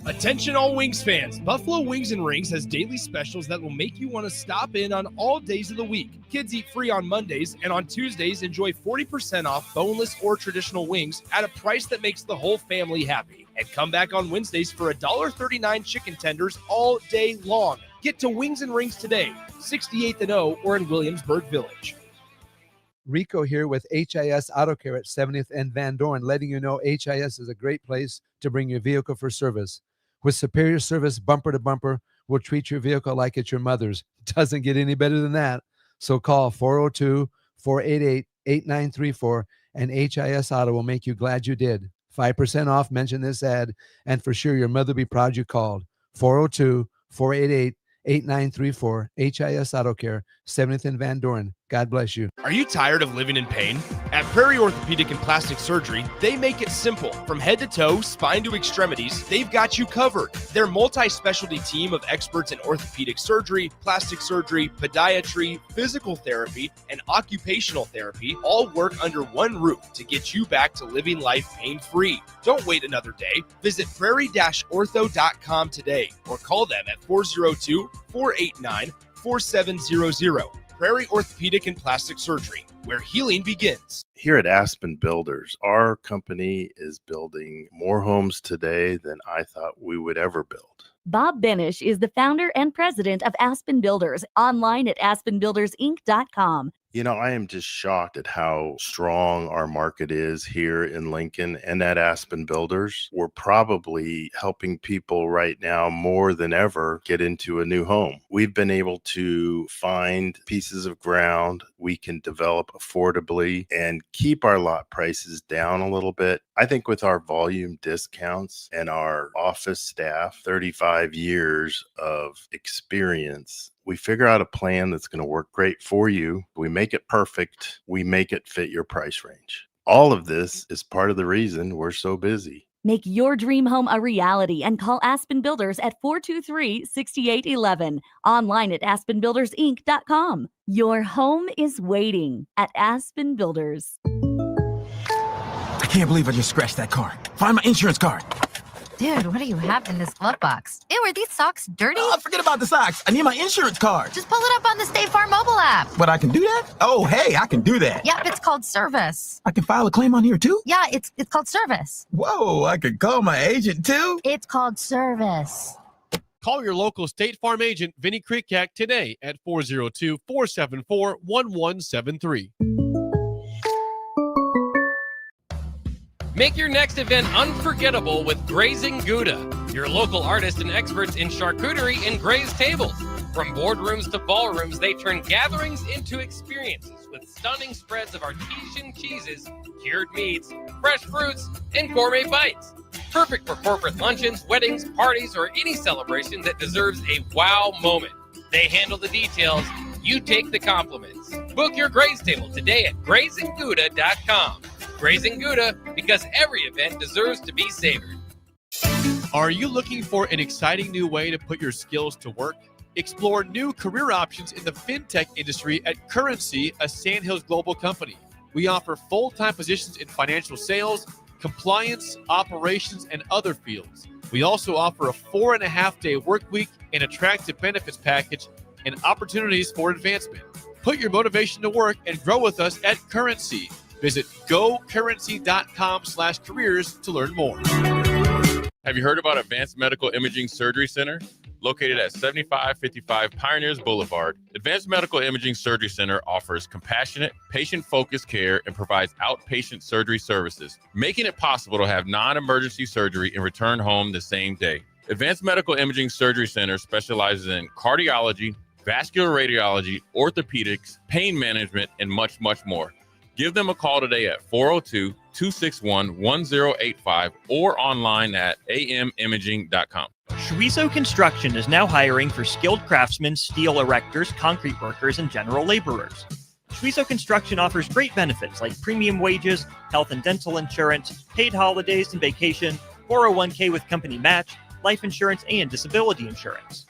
Attention all Wings fans. Buffalo Wings and Rings has daily specials that will make you want to stop in on all days of the week. Kids eat free on Mondays, and on Tuesdays, enjoy 40% off boneless or traditional wings at a price that makes the whole family happy. And come back on Wednesdays for $1.39 chicken tenders all day long. Get to Wings and Rings today, 68th and O, or in Williamsburg Village. Rico here with HIS Auto Care at 70th and Van Dorn, letting you know HIS is a great place to bring your vehicle for service. With superior service bumper to bumper, we'll treat your vehicle like it's your mother's. It doesn't get any better than that. So call 402-488-8934 and HIS Auto will make you glad you did. 5% off, mention this ad, and for sure your mother will be proud you called. 402-488-8934, HIS Auto Care, 70th and Van Dorn. God bless you. Are you tired of living in pain? At Prairie Orthopedic and Plastic Surgery, they make it simple. From head to toe, spine to extremities, they've got you covered. Their multi-specialty team of experts in orthopedic surgery, plastic surgery, podiatry, physical therapy, and occupational therapy all work under one roof to get you back to living life pain-free. Don't wait another day. Visit prairie-ortho.com today or call them at 402-489-4700. Prairie Orthopedic and Plastic Surgery, where healing begins. Here at Aspen Builders, our company is building more homes today than I thought we would ever build. Bob Benish is the founder and president of Aspen Builders, online at aspenbuildersinc.com. You know, I am just shocked at how strong our market is here in Lincoln and at Aspen Builders. We're probably helping people right now more than ever get into a new home. We've been able to find pieces of ground we can develop affordably and keep our lot prices down a little bit. I think with our volume discounts and our office staff, 35 years of experience, we figure out a plan that's going to work great for you. We make it perfect. We make it fit your price range. All of this is part of the reason we're so busy. Make your dream home a reality and call Aspen Builders at 423-6811. Online at aspenbuildersinc.com. Your home is waiting at Aspen Builders. I can't believe I just scratched that car. Find my insurance card. Dude, what do you have in this glove box? Ew, are these socks dirty? Oh, forget about the socks. I need my insurance card. Just pull it up on the State Farm mobile app. But I can do that? Oh, hey, I can do that. Yep, it's called service. I can file a claim on here too? Yeah, it's called service. Whoa, I can call my agent too? It's called service. Call your local State Farm agent, Vinny Krikak, today at 402-474-1173. Make your next event unforgettable with Grazing Gouda, your local artists and experts in charcuterie and grazed tables. From boardrooms to ballrooms, they turn gatherings into experiences with stunning spreads of artesian cheeses, cured meats, fresh fruits, and gourmet bites. Perfect for corporate luncheons, weddings, parties, or any celebration that deserves a wow moment. They handle the details. You take the compliments. Book your graze table today at GrazingGouda.com. Grazing Gouda, because every event deserves to be savored. Are you looking for an exciting new way to put your skills to work? Explore new career options in the fintech industry at Currency, a Sandhills global company. We offer full-time positions in financial sales, compliance, operations, and other fields. We also offer a 4.5-day work week, an attractive benefits package, and opportunities for advancement. Put your motivation to work and grow with us at Currency. Visit gocurrency.com/careers to learn more. Have you heard about Advanced Medical Imaging Surgery Center? Located at 7555 Pioneers Boulevard, Advanced Medical Imaging Surgery Center offers compassionate, patient-focused care and provides outpatient surgery services, making it possible to have non-emergency surgery and return home the same day. Advanced Medical Imaging Surgery Center specializes in cardiology, vascular radiology, orthopedics, pain management, and much, much more. Give them a call today at 402-261-1085 or online at ammimaging.com. Schweizo Construction is now hiring for skilled craftsmen, steel erectors, concrete workers, and general laborers. Schweizo Construction offers great benefits like premium wages, health and dental insurance, paid holidays and vacation, 401k with company match, life insurance, and disability insurance.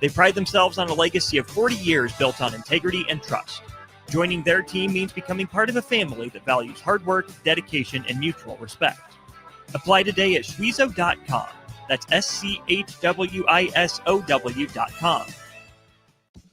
They pride themselves on a legacy of 40 years built on integrity and trust. Joining their team means becoming part of a family that values hard work, dedication, and mutual respect. Apply today at Schweizo.com. That's SCHWISOW.com.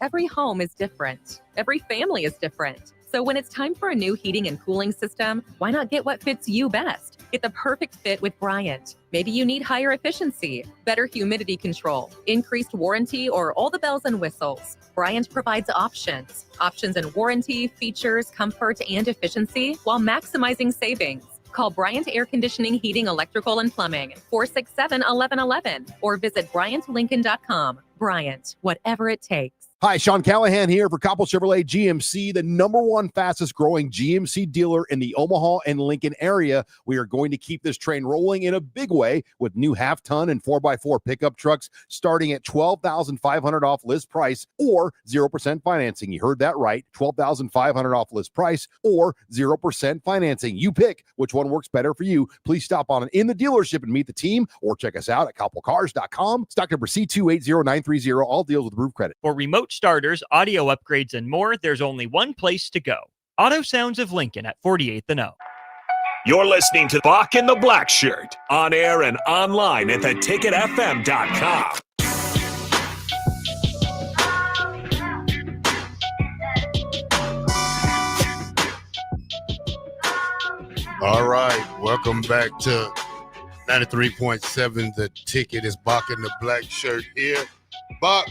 Every home is different. Every family is different. So when it's time for a new heating and cooling system, why not get what fits you best? Get the perfect fit with Bryant. Maybe you need higher efficiency, better humidity control, increased warranty, or all the bells and whistles. Bryant provides options in warranty, features, comfort, and efficiency while maximizing savings. Call Bryant Air Conditioning, Heating, Electrical, and Plumbing, 467-1111, or visit BryantLincoln.com. Bryant, whatever it takes. Hi, Sean Callahan here for Coppell Chevrolet GMC, the #1 fastest growing GMC dealer in the Omaha and Lincoln area. We are going to keep this train rolling in a big way with new half-ton and 4x4 pickup trucks starting at $12,500 off list price or 0% financing. You heard that right, $12,500 off list price or 0% financing. You pick which one works better for you. Please stop on in the dealership and meet the team or check us out at CoppellCars.com. Stock number C280930. All deals with approved credit. For remote starters, audio upgrades, and more, there's only one place to go. Auto Sounds of Lincoln at 48th and O. You're listening to Bock the Blackshirt, on air and online at theticketfm.com. All right, welcome back to 93.7 The Ticket. Is Bock the Blackshirt here. Bock,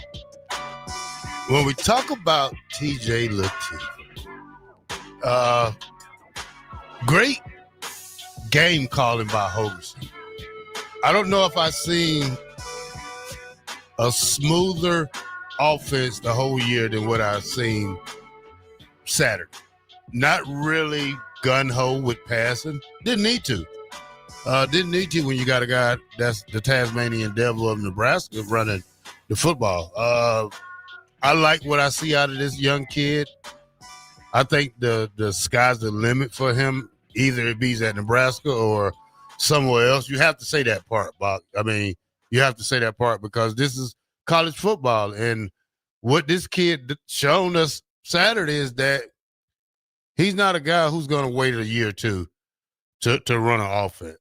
when we talk about TJ LATEEF, Great game calling by Hogerson. I don't know if I've seen a smoother offense the whole year than what I've seen Saturday. Not really gun-ho with passing. Didn't need to. Didn't need to when you got a guy that's the Tasmanian Devil of Nebraska running the football. I like what I see out of this young kid. I think the sky's the limit for him. Either if he's at Nebraska or somewhere else. You have to say that part, Bock. I mean, you have to say that part because this is college football. And what this kid shown us Saturday is that he's not a guy who's going to wait a year or two to run an offense.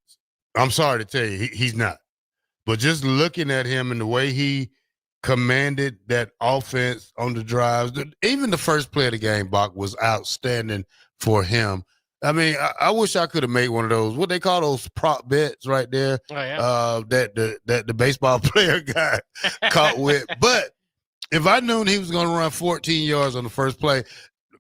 I'm sorry to tell you, he's not. But just looking at him and the way he commanded that offense on the drives, even the first play of the game, Bock, was outstanding for him. I mean, I wish I could have made one of those, what they call those prop bets right there, that the baseball player got caught with. But if I knew he was going to run 14 yards on the first play,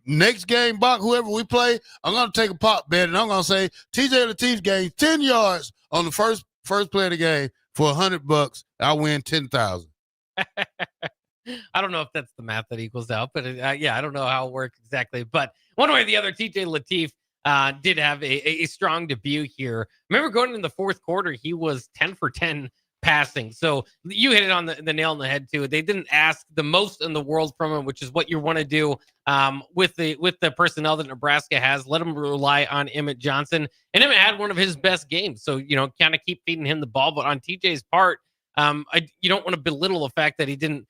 next game, Bock, whoever we play, I'm going to take a pop bet, and I'm going to say, TJ LATEEF gains 10 yards on the first play of the game for $100. I win 10,000. I don't know if that's the math that equals out, but I don't know how it works exactly. But one way or the other, TJ LATEEF did have a strong debut here. Remember going in the fourth quarter, he was 10 for 10 passing. So you hit it on the nail on the head too. They didn't ask the most in the world from him, which is what you want to do with the personnel that Nebraska has. Let him rely on Emmett Johnson. And Emmett had one of his best games. So, kind of keep feeding him the ball. But on TJ's part, you don't want to belittle the fact that he didn't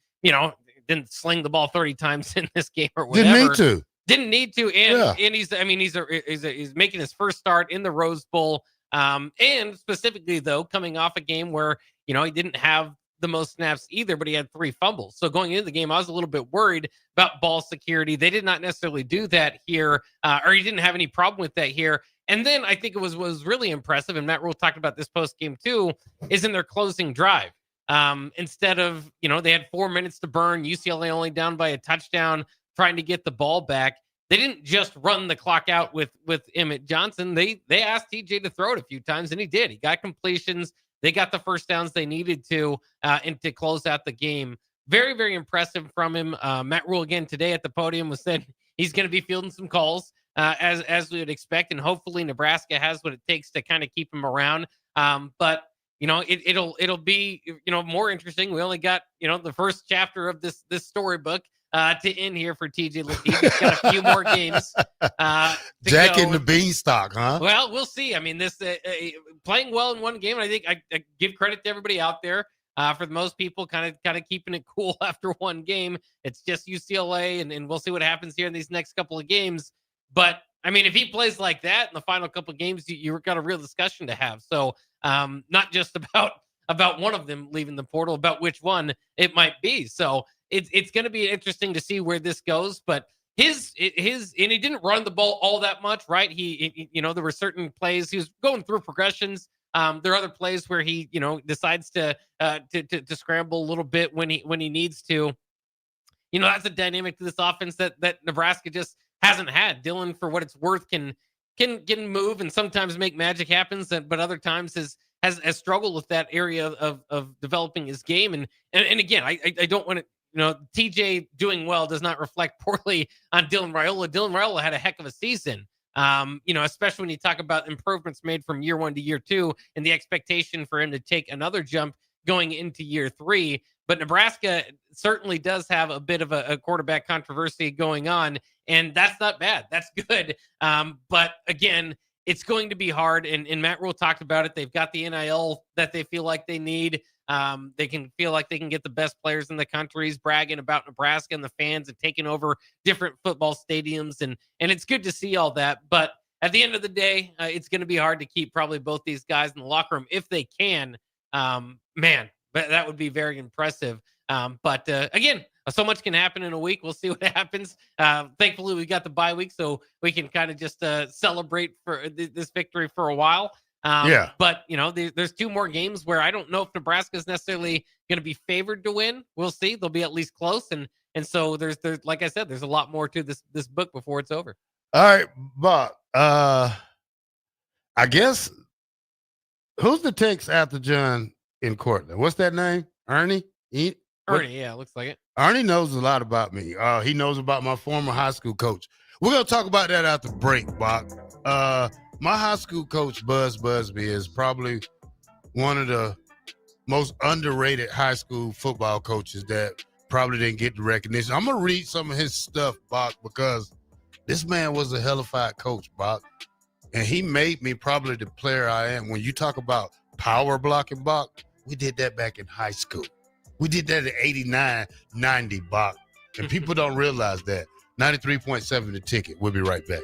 sling the ball 30 times in this game or whatever. Didn't need to. And he's making his first start in the Rose Bowl. And specifically though, coming off a game where, he didn't have the most snaps either, but he had 3 fumbles. So going into the game, I was a little bit worried about ball security. They did not necessarily do that here, or he didn't have any problem with that here. And then I think it was really impressive, and Matt Rule talked about this post game too, is in their closing drive. Instead of, they had 4 minutes to burn, UCLA only down by a touchdown, trying to get the ball back. They didn't just run the clock out with Emmett Johnson. They asked TJ to throw it a few times, and he did. He got completions. They got the first downs they needed to, and to close out the game. Very, very impressive from him. Matt Rule again today at the podium was said he's going to be fielding some calls as we would expect, and hopefully Nebraska has what it takes to kind of keep him around. But it'll be more interesting. We only got the first chapter of this storybook to end here for TJ LATEEF. He's got a few more games. Jack and the Beanstalk, huh? Well, we'll see. I mean, this playing well in one game. And I think I give credit to everybody out there. For the most people, kind of keeping it cool after one game. It's just UCLA, and we'll see what happens here in these next couple of games. But I mean, if he plays like that in the final couple of games, you've got a real discussion to have. So not just about one of them leaving the portal, about which one it might be. So it's going to be interesting to see where this goes. But his and he didn't run the ball all that much, right? He there were certain plays he was going through progressions. There are other plays where he decides to scramble a little bit when he needs to. That's a dynamic to this offense that Nebraska just hasn't had. Dylan, for what it's worth, can move and sometimes make magic happen, but other times has struggled with that area of developing his game. And again, I don't want to. TJ doing well does not reflect poorly on Dylan Raiola. Dylan Raiola had a heck of a season. Especially when you talk about improvements made from year 1 to year 2 and the expectation for him to take another jump going into year 3. But Nebraska certainly does have a bit of a quarterback controversy going on, and that's not bad. That's good. But again, it's going to be hard. And Matt Rule talked about it. They've got the NIL that they feel like they need. They can feel like they can get the best players in the country. He's bragging about Nebraska and the fans and taking over different football stadiums. And it's good to see all that. But at the end of the day, it's going to be hard to keep probably both these guys in the locker room if they can. Man, that would be very impressive. But again, so much can happen in a week. We'll see what happens. Thankfully, we got the bye week, so we can kind of just celebrate for this victory for a while. But there's 2 more games where I don't know if Nebraska is necessarily going to be favored to win. We'll see. They'll be at least close, and so there's like I said, there's a lot more to this book before it's over. All right, Buck. I guess who's the text after John in Cortland? What's that name? Ernie? Ernie, yeah, looks like it. Ernie knows a lot about me. He knows about my former high school coach. We're gonna talk about that after break, Buck. My high school coach, Buzz Busby, is probably one of the most underrated high school football coaches that probably didn't get the recognition. I'm gonna read some of his stuff, Buck, because this man was a hellified coach, Buck. And he made me probably the player I am. When you talk about power blocking, Buck, we did that back in high school. We did that in 89, 90, Buck. And people don't realize that. 93.7 The Ticket. We'll be right back.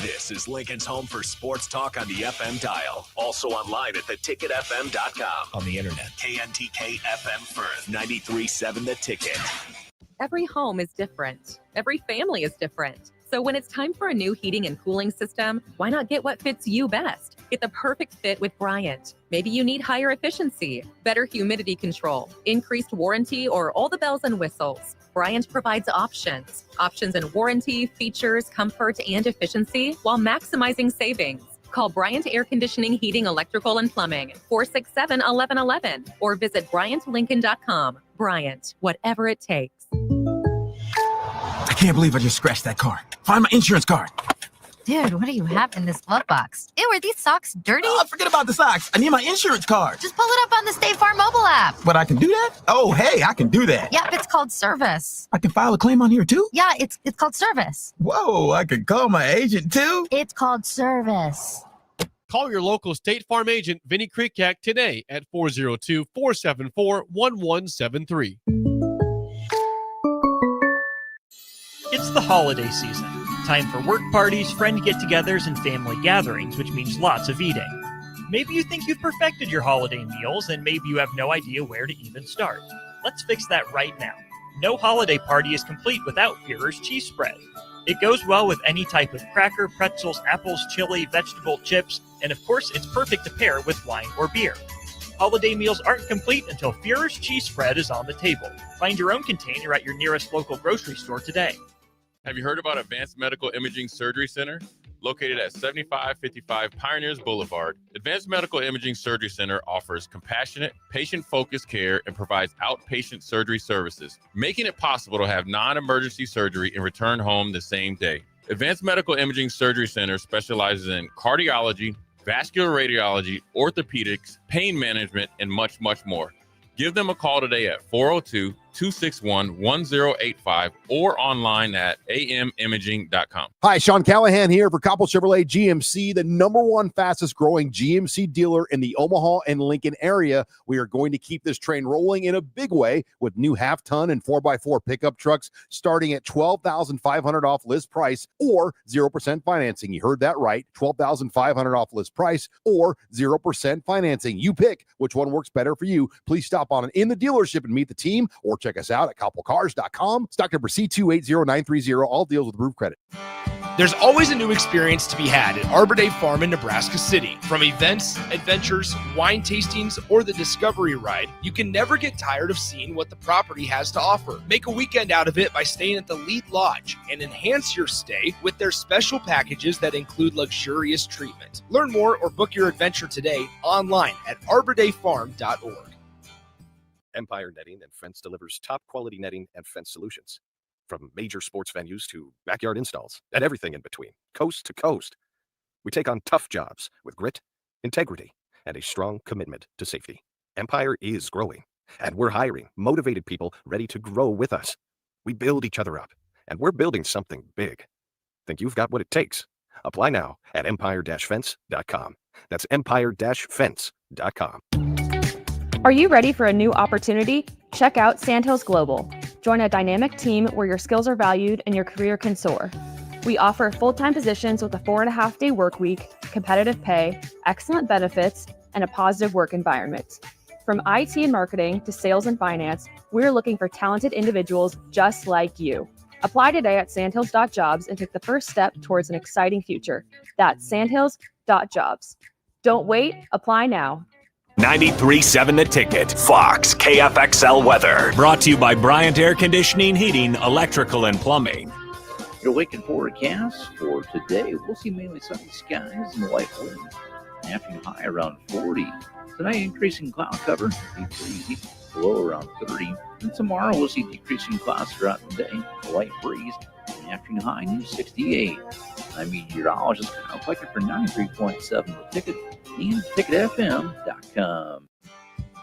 This is Lincoln's home for sports talk on the FM dial. Also online at theticketfm.com. On the internet. KNTK FM Firth, 93.7 The Ticket. Every home is different. Every family is different. So when it's time for a new heating and cooling system, why not get what fits you best? Get the perfect fit with Bryant. Maybe you need higher efficiency, better humidity control, increased warranty, or all the bells and whistles. Bryant provides options. Options in warranty, features, comfort, and efficiency while maximizing savings. Call Bryant Air Conditioning, Heating, Electrical, and Plumbing, 467-1111, or visit BryantLincoln.com. Bryant, whatever it takes. I can't believe I just scratched that car. Find my insurance card. Dude, what do you have in this glove box? Ew, are these socks dirty? Oh, forget about the socks. I need my insurance card. Just pull it up on the State Farm mobile app. But I can do that? Oh, hey, I can do that. Yep, it's called service. I can file a claim on here too? Yeah, it's called service. Whoa, I can call my agent too? It's called service. Call your local State Farm agent, Vinny Krikak, today at 402-474-1173. It's the holiday season. Time for work parties, friend get-togethers, and family gatherings, which means lots of eating. Maybe you think you've perfected your holiday meals, and maybe you have no idea where to even start. Let's fix that right now. No holiday party is complete without Führer's cheese spread. It goes well with any type of cracker, pretzels, apples, chili, vegetable, chips, and of course, it's perfect to pair with wine or beer. Holiday meals aren't complete until Führer's cheese spread is on the table. Find your own container at your nearest local grocery store today. Have you heard about Advanced Medical Imaging Surgery Center? Located at 7555 Pioneers Boulevard, Advanced Medical Imaging Surgery Center offers compassionate, patient-focused care and provides outpatient surgery services, making it possible to have non-emergency surgery and return home the same day. Advanced Medical Imaging Surgery Center specializes in cardiology, vascular radiology, orthopedics, pain management, and much, much more. Give them a call today at 402-261-1085 or online at ammimaging.com. Hi, Sean Callahan here for Coppell Chevrolet GMC, the #1 fastest growing GMC dealer in the Omaha and Lincoln area. We are going to keep this train rolling in a big way with new half-ton and 4x4 pickup trucks starting at $12,500 off list price or 0% financing. You heard that right, $12,500 off list price or 0% financing. You pick which one works better for you. Please stop on in the dealership and meet the team, or check us out at koppelcars.com. Stock number C280930. All deals with approved credit. There's always a new experience to be had at Arbor Day Farm in Nebraska City. From events, adventures, wine tastings, or the Discovery Ride, you can never get tired of seeing what the property has to offer. Make a weekend out of it by staying at the Lead Lodge and enhance your stay with their special packages that include luxurious treatment. Learn more or book your adventure today online at arbordayfarm.org. Empire Netting and Fence delivers top quality netting and fence solutions. From major sports venues to backyard installs and everything in between, coast to coast. We take on tough jobs with grit, integrity, and a strong commitment to safety. Empire is growing, and we're hiring motivated people ready to grow with us. We build each other up, and we're building something big. Think you've got what it takes? Apply now at empire-fence.com. That's empire-fence.com. Are you ready for a new opportunity? Check out Sandhills Global. Join a dynamic team where your skills are valued and your career can soar. We offer full-time positions with a 4.5-day work week, competitive pay, excellent benefits, and a positive work environment. From IT and marketing to sales and finance, we're looking for talented individuals just like you. Apply today at sandhills.jobs and take the first step towards an exciting future. That's sandhills.jobs. Don't wait, apply now. 93.7 The Ticket, Fox, KFXL weather. Brought to you by Bryant Air Conditioning, Heating, Electrical, and Plumbing. Your wake and forecast for today. We'll see mainly sunny skies and light winds. Afternoon high around 40. Tonight, increasing cloud cover. Be breezy. Low around 30. And tomorrow, we'll see decreasing clouds throughout the day. A light breeze. Afternoon high near 68. I'm meteorologist Kyle Flecker for 93.7 The Ticket and ticketfm.com.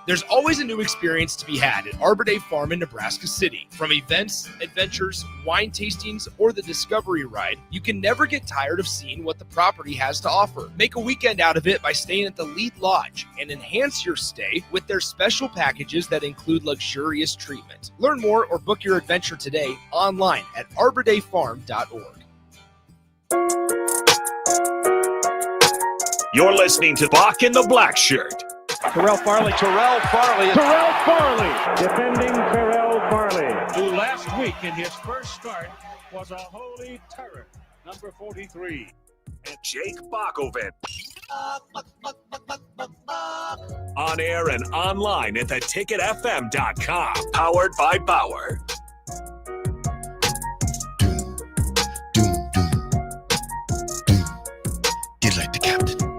There's always a new experience to be had at Arbor Day Farm in Nebraska City. From events, adventures, wine tastings, or the Discovery Ride, you can never get tired of seeing what the property has to offer. Make a weekend out of it by staying at the Lead Lodge and enhance your stay with their special packages that include luxurious treatment. Learn more or book your adventure today online at arbordayfarm.org. You're listening to Bock the Blackshirt. Terrell Farley. Defending Terrell Farley, who last week in his first start was a holy terror. Number 43. And Jake Bockoven. On air and online at theticketfm.com. Powered by Bauer. Get like the captain.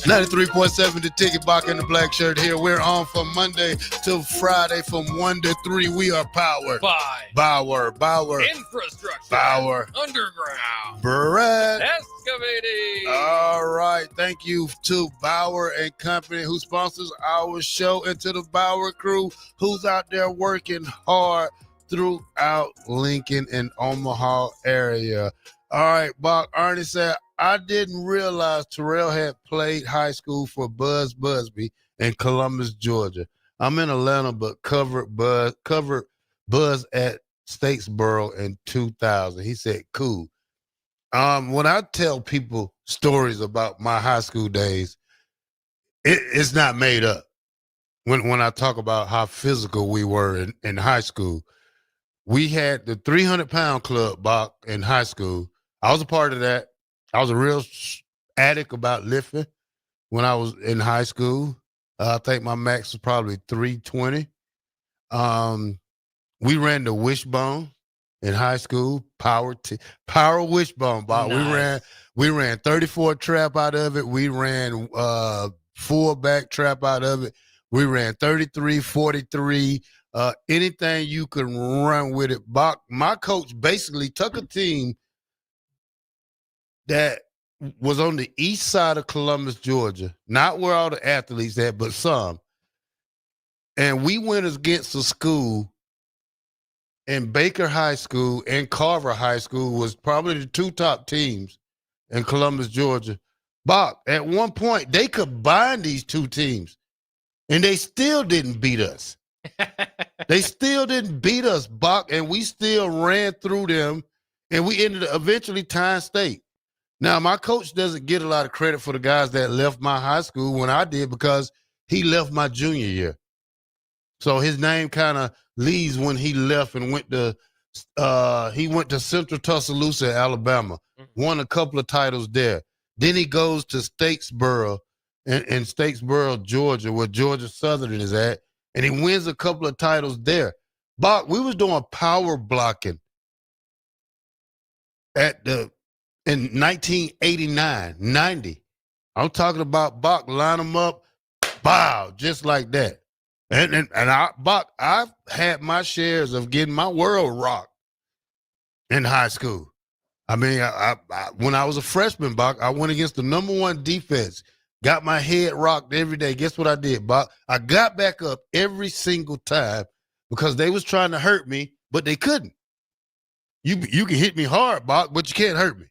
93.7 The Ticket, Bock and the Black Shirt here. We're on from Monday to Friday from 1 to 3. We are powered by Bauer. Infrastructure. Bauer. Underground. Brett. Excavating. All right. Thank you to Bauer and Company, who sponsors our show, and to the Bauer crew who's out there working hard throughout Lincoln and Omaha area. All right, Bock. Arnie said, I didn't realize Terrell had played high school for Buzz Busby in Columbus, Georgia. I'm in Atlanta, but covered Buzz at Statesboro in 2000. He said, cool. When I tell people stories about my high school days, it's not made up. When I talk about how physical we were in high school, we had the 300-pound club, Bock, in high school. I was a part of that. I was a real addict about lifting when I was in high school. I think my max was probably 320. We ran the wishbone in high school, power wishbone, Bob. Nice. We ran 34 trap out of it. We ran full back trap out of it. We ran 33, 43, anything you can run with it. Bob, my coach basically took a team that was on the east side of Columbus, Georgia, not where all the athletes at, but some. And we went against a school in Baker High School and Carver High School, was probably the two top teams in Columbus, Georgia. Bob, at one point, they combined these two teams, and they still didn't beat us. They still didn't beat us, Bob, and we still ran through them, and we ended up eventually tying state. Now, my coach doesn't get a lot of credit for the guys that left my high school when I did, because he left my junior year. So his name kind of leaves when he left and went to Central Tuscaloosa, Alabama, won a couple of titles there. Then he goes to Statesboro in Statesboro, Georgia, where Georgia Southern is at, and he wins a couple of titles there. Bock, we was doing power blocking in 1989, 90. I'm talking about Bock, line them up, bow, just like that. And I've had my shares of getting my world rocked in high school. I mean, I when I was a freshman, Bock, I went against the number one defense, got my head rocked every day. Guess what I did, Bock? I got back up every single time because they was trying to hurt me, but they couldn't. You can hit me hard, Bock, but you can't hurt me.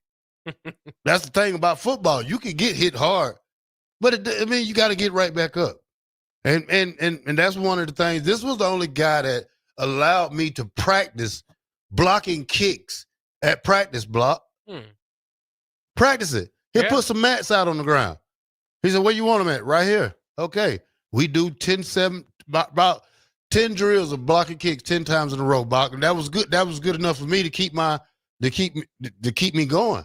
That's the thing about football. You can get hit hard, but you got to get right back up. And that's one of the things. This was the only guy that allowed me to practice blocking kicks at practice block. Practice it. He'll put some mats out on the ground. He said, where you want them at? Right here. Okay. We do 10-7, about 10 drills of blocking kicks 10 times in a row, Bach. And that was good. That was good enough for me to keep me going.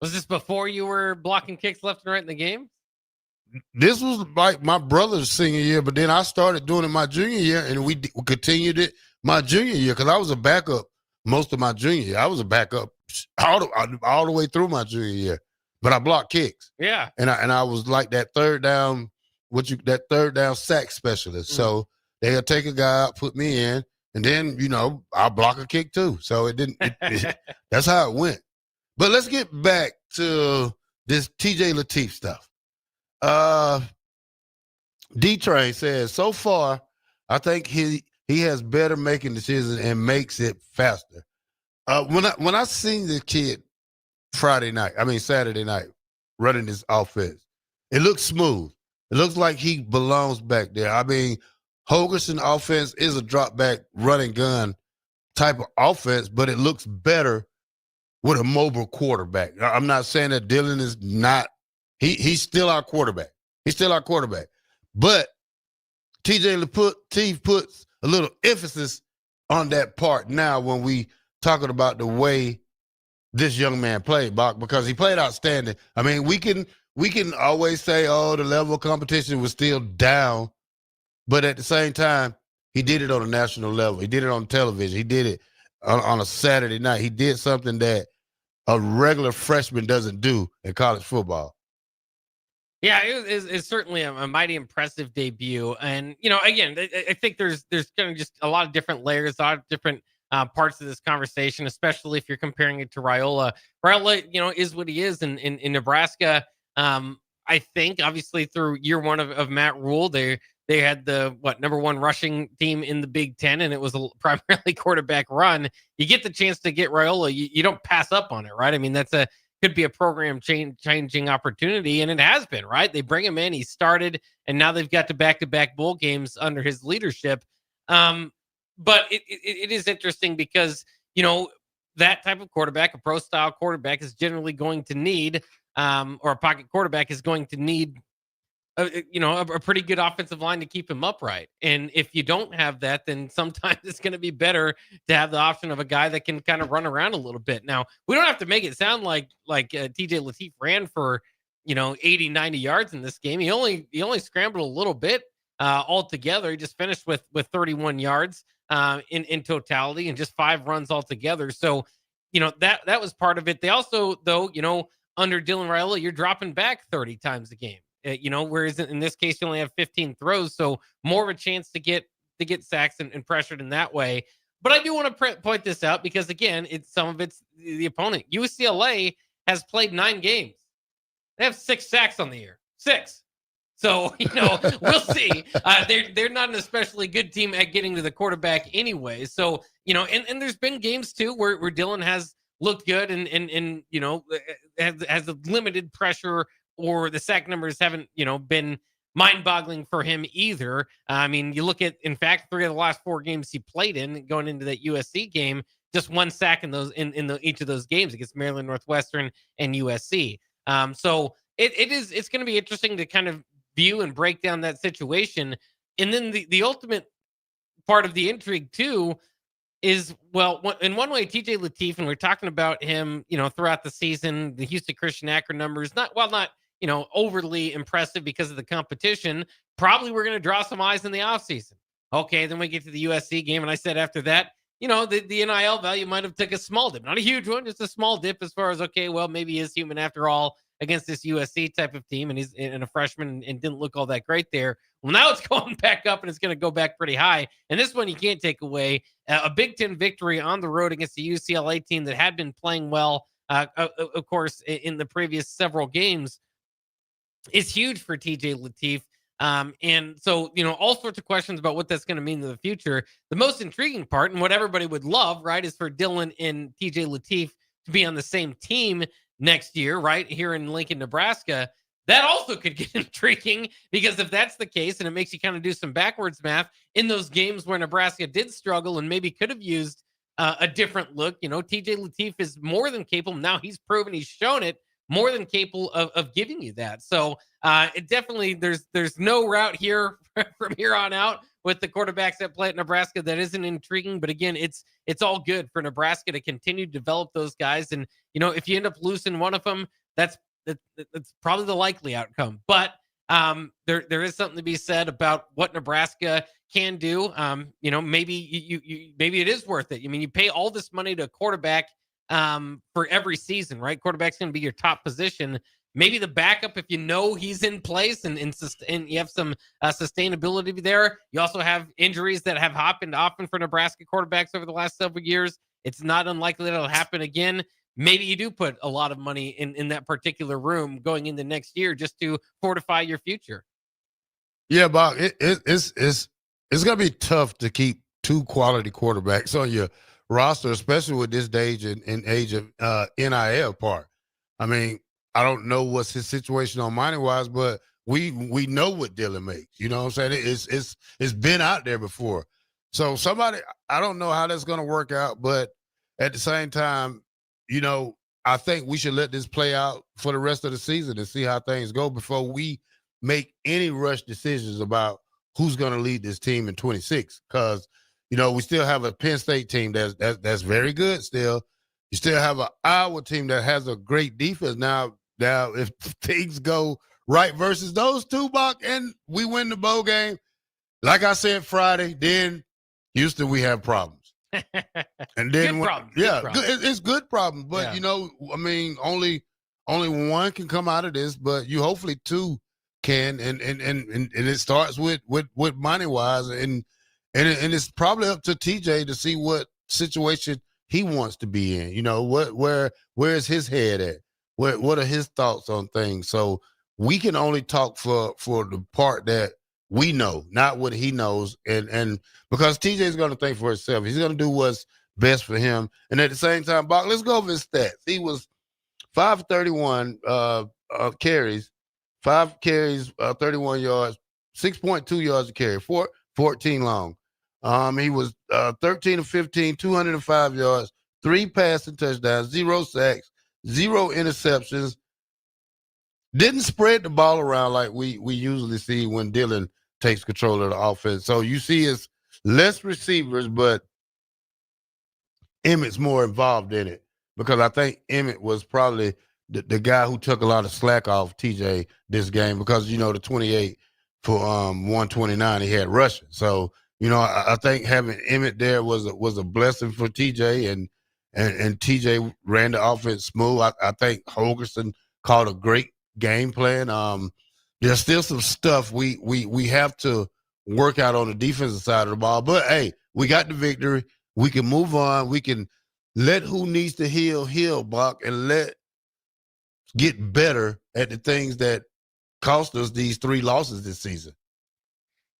Was this before you were blocking kicks left and right in the game? This was like my brother's senior year, but then I started doing it my junior year, and we continued it my junior year because I was a backup most of my junior year. I was a backup all the way through my junior year, but I blocked kicks. Yeah, and I was like that third down sack specialist. So they'll take a guy out, put me in, and then I'll block a kick too. So it didn't. That's how it went. But let's get back to this TJ LATEEF stuff. D-Train says, so far, I think he has better making decisions and makes it faster. When I seen this kid Saturday night, running this offense, it looks smooth. It looks like he belongs back there. I mean, Holgorsen offense is a drop back, run and gun type of offense, but it looks better with a mobile quarterback. I'm not saying that Dylan is not. He's still our quarterback. But TJ LATEEF puts a little emphasis on that part now when we talking about the way this young man played, Bach, because he played outstanding. I mean, we can always say, oh, the level of competition was still down, but at the same time, he did it on a national level. He did it on television. He did it on a Saturday night. He did something that a regular freshman doesn't do in college football. Yeah, it's certainly a mighty impressive debut. And, again, I think there's kind of just a lot of different layers, a lot of different parts of this conversation, especially if you're comparing it to Raiola. Raiola, is what he is in Nebraska. I think, obviously, through year one of Matt Rule, they had the number one rushing team in the Big Ten, and it was a primarily quarterback run. You get the chance to get Raiola, you don't pass up on it, right? I mean, could be a program changing opportunity, and it has been, right? They bring him in, he started, and now they've got the back-to-back bowl games under his leadership. But it is interesting because, that type of quarterback, a pro-style quarterback, is generally going to need, or a pocket quarterback is going to need, a pretty good offensive line to keep him upright. And if you don't have that, then sometimes it's going to be better to have the option of a guy that can kind of run around a little bit. Now, we don't have to make it sound like TJ LATEEF ran for, 80, 90 yards in this game. He only scrambled a little bit altogether. He just finished with 31 yards in totality and just 5 runs altogether. So, that was part of it. They also, though, under Dylan Raiola, you're dropping back 30 times a game. Whereas in this case, you only have 15 throws, so more of a chance to get sacks and pressured in that way. But I do want to point this out because, again, it's the opponent. UCLA has played 9 games. They have 6 sacks on the year. 6. So, we'll see. They're not an especially good team at getting to the quarterback anyway. So, and there's been games too where Dylan has looked good and has a limited pressure, or the sack numbers haven't, been mind-boggling for him either. I mean, you look at, in fact, 3 of the last 4 games he played in, going into that USC game, just 1 sack in those each of those games against Maryland, Northwestern, and USC. So it's going to be interesting to kind of view and break down that situation. And then the ultimate part of the intrigue too is, well, in one way, TJ LATEEF, and we're talking about him, throughout the season, the Houston Christian Akron numbers, not overly impressive because of the competition. Probably we're going to draw some eyes in the offseason. Okay, then we get to the USC game, and I said after that, the NIL value might have took a small dip. Not a huge one, just a small dip as far as, okay, well, maybe he is human after all against this USC type of team, and he's in a freshman and didn't look all that great there. Well, now it's going back up, and it's going to go back pretty high. And this one you can't take away. A Big Ten victory on the road against the UCLA team that had been playing well, of course, in the previous several games, is huge for TJ LATEEF. And so, all sorts of questions about what that's going to mean in the future. The most intriguing part, and what everybody would love, right, is for Dylan and TJ LATEEF to be on the same team next year, right, here in Lincoln, Nebraska. That also could get intriguing, because if that's the case, and it makes you kind of do some backwards math in those games where Nebraska did struggle and maybe could have used a different look, TJ LATEEF is more than capable. Now he's proven, he's shown it, more than capable of giving you that. So it definitely, there's no route here from here on out with the quarterbacks that play at Nebraska that isn't intriguing. But again, it's all good for Nebraska to continue to develop those guys. And, if you end up losing one of them, that's probably the likely outcome. But there is something to be said about what Nebraska can do. Maybe maybe it is worth it. I mean, you pay all this money to a quarterback for every season, right? Quarterback's going to be your top position. Maybe the backup, if he's in place and you have some sustainability there. You also have injuries that have happened often for Nebraska quarterbacks over the last several years. It's not unlikely that it'll happen again. Maybe you do put a lot of money in that particular room going into next year just to fortify your future. Yeah, Bob, it's going to be tough to keep two quality quarterbacks on your roster, especially with this age and age of NIL part. I mean, I don't know what's his situation on money-wise, but we know what Dylan makes. You know what I'm saying? It's been out there before. So I don't know how that's going to work out, but at the same time, I think we should let this play out for the rest of the season and see how things go before we make any rush decisions about who's going to lead this team in 26. Because, we still have a Penn State team that's very good still. You still have an Iowa team that has a great defense. Now if things go right versus those two, Buck, and we win the bowl game, like I said Friday, then Houston, we have problems. And then it's good problems, but only one can come out of this, but you hopefully two can, and it starts with money wise, and it's probably up to TJ to see what situation he wants to be in. Where's his head at? What are his thoughts on things? So we can only talk for the part that we know, not what he knows, and because TJ is going to think for himself. He's going to do what's best for him. And at the same time, Bach, let's go over his stats. He was 531 carries, 5 carries, 31 yards, 6.2 yards a carry, 14 long. He was 13 of 15, 205 yards, 3 passing touchdowns, 0 sacks, 0 interceptions. Didn't spread the ball around like we usually see when Dylan takes control of the offense. So you see it's less receivers, but Emmett's more involved in it, because I think Emmett was probably the guy who took a lot of slack off TJ this game, because, the 28 for 129 he had rushing. So, I think having Emmett there was a blessing for TJ, and TJ ran the offense smooth. I think Holgerson called a great game plan. There's still some stuff we have to work out on the defensive side of the ball, but hey, we got the victory. We can move on. We can let who needs to heal, Buck, and get better at the things that cost us these 3 losses this season.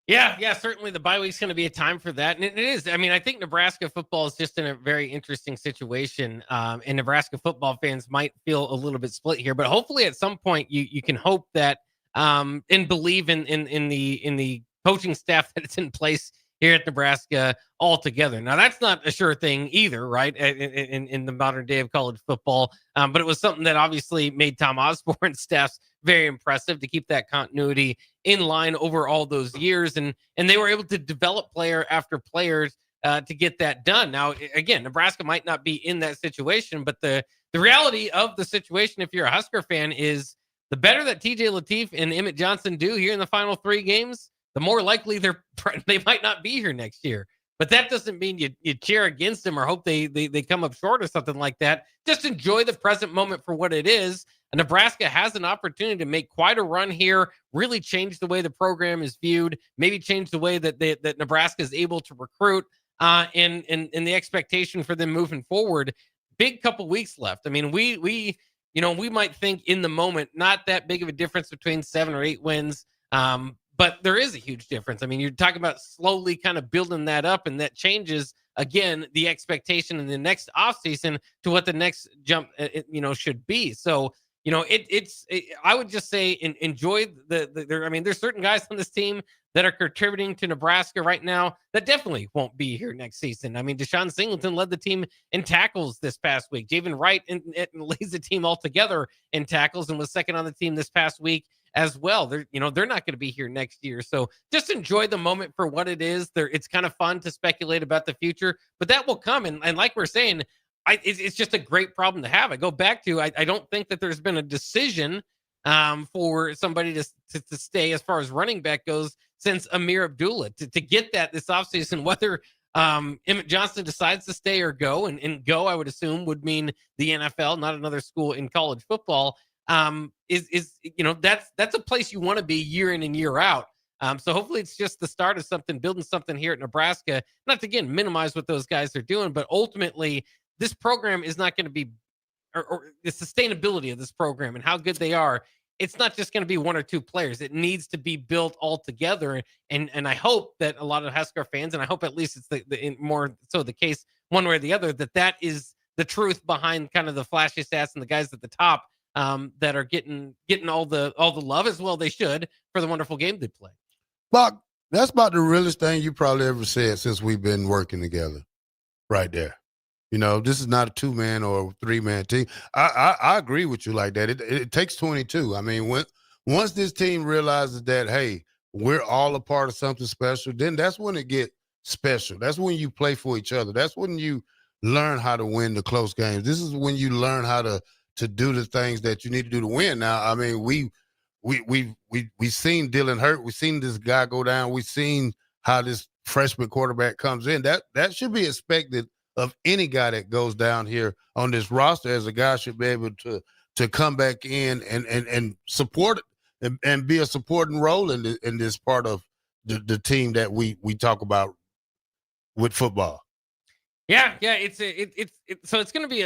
Yeah, certainly the bye week's going to be a time for that. And it is. I mean, I think Nebraska football is just in a very interesting situation. And Nebraska football fans might feel a little bit split here, but hopefully at some point you can hope that and believe in the coaching staff that it's in place here at Nebraska altogether. Now, that's not a sure thing either, right? In the modern day of college football. But it was something that obviously made Tom Osborne's staffs very impressive to keep that continuity in line over all those years. And they were able to develop player after players to get that done. Now, again, Nebraska might not be in that situation, but the reality of the situation, if you're a Husker fan, is the better that TJ LaTeef and Emmett Johnson do here in the final 3 games, the more likely they might not be here next year. But that doesn't mean you cheer against them or hope they come up short or something like that. Just enjoy the present moment for what it is. And Nebraska has an opportunity to make quite a run here, really change the way the program is viewed, maybe change the way that Nebraska is able to recruit, and the expectation for them moving forward. Big couple weeks left. I mean, we might think in the moment, not that big of a difference between 7 or 8 wins. But there is a huge difference. I mean, you're talking about slowly kind of building that up, and that changes, again, the expectation in the next offseason to what the next jump, should be. So, I would just say enjoy there's certain guys on this team that are contributing to Nebraska right now that definitely won't be here next season. I mean, Deshaun Singleton led the team in tackles this past week. Javen Wright leads the team altogether in tackles and was second on the team this past week as well. They're not going to be here next year. So just enjoy the moment for what it is. It's kind of fun to speculate about the future, but that will come. And like we're saying, it's just a great problem to have. I go back to, I don't think that there's been a decision for somebody to stay as far as running back goes since Amir Abdullah. To get that this offseason, whether Emmett Johnson decides to stay or go, and go, I would assume, would mean the NFL, not another school in college football, that's a place you want to be year in and year out. So hopefully it's just the start of something, building something here at Nebraska. Not to, again, minimize what those guys are doing, but ultimately this program is not going to be, or the sustainability of this program and how good they are. It's not just going to be one or two players. It needs to be built all together. And I hope that a lot of Husker fans, and I hope at least it's the more so the case one way or the other, that is the truth behind kind of the flashy stats and the guys at the top that are getting all the love, as well they should, for the wonderful game they play. Bock, that's about the realest thing you probably ever said since we've been working together, right there. This is not a 2-man or 3-man team. I agree with you like that. It takes 22. I mean, once this team realizes that, hey, we're all a part of something special, then that's when it gets special. That's when you play for each other. That's when you learn how to win the close games. This is when you learn how to do the things that you need to do to win. Now, I mean, we've seen Dylan hurt. We've seen this guy go down. We've seen how this freshman quarterback comes in. That should be expected of any guy that goes down here on this roster, as a guy should be able to come back in and support it and be a supporting role in this part of the team that we talk about with football. Yeah. So it's gonna be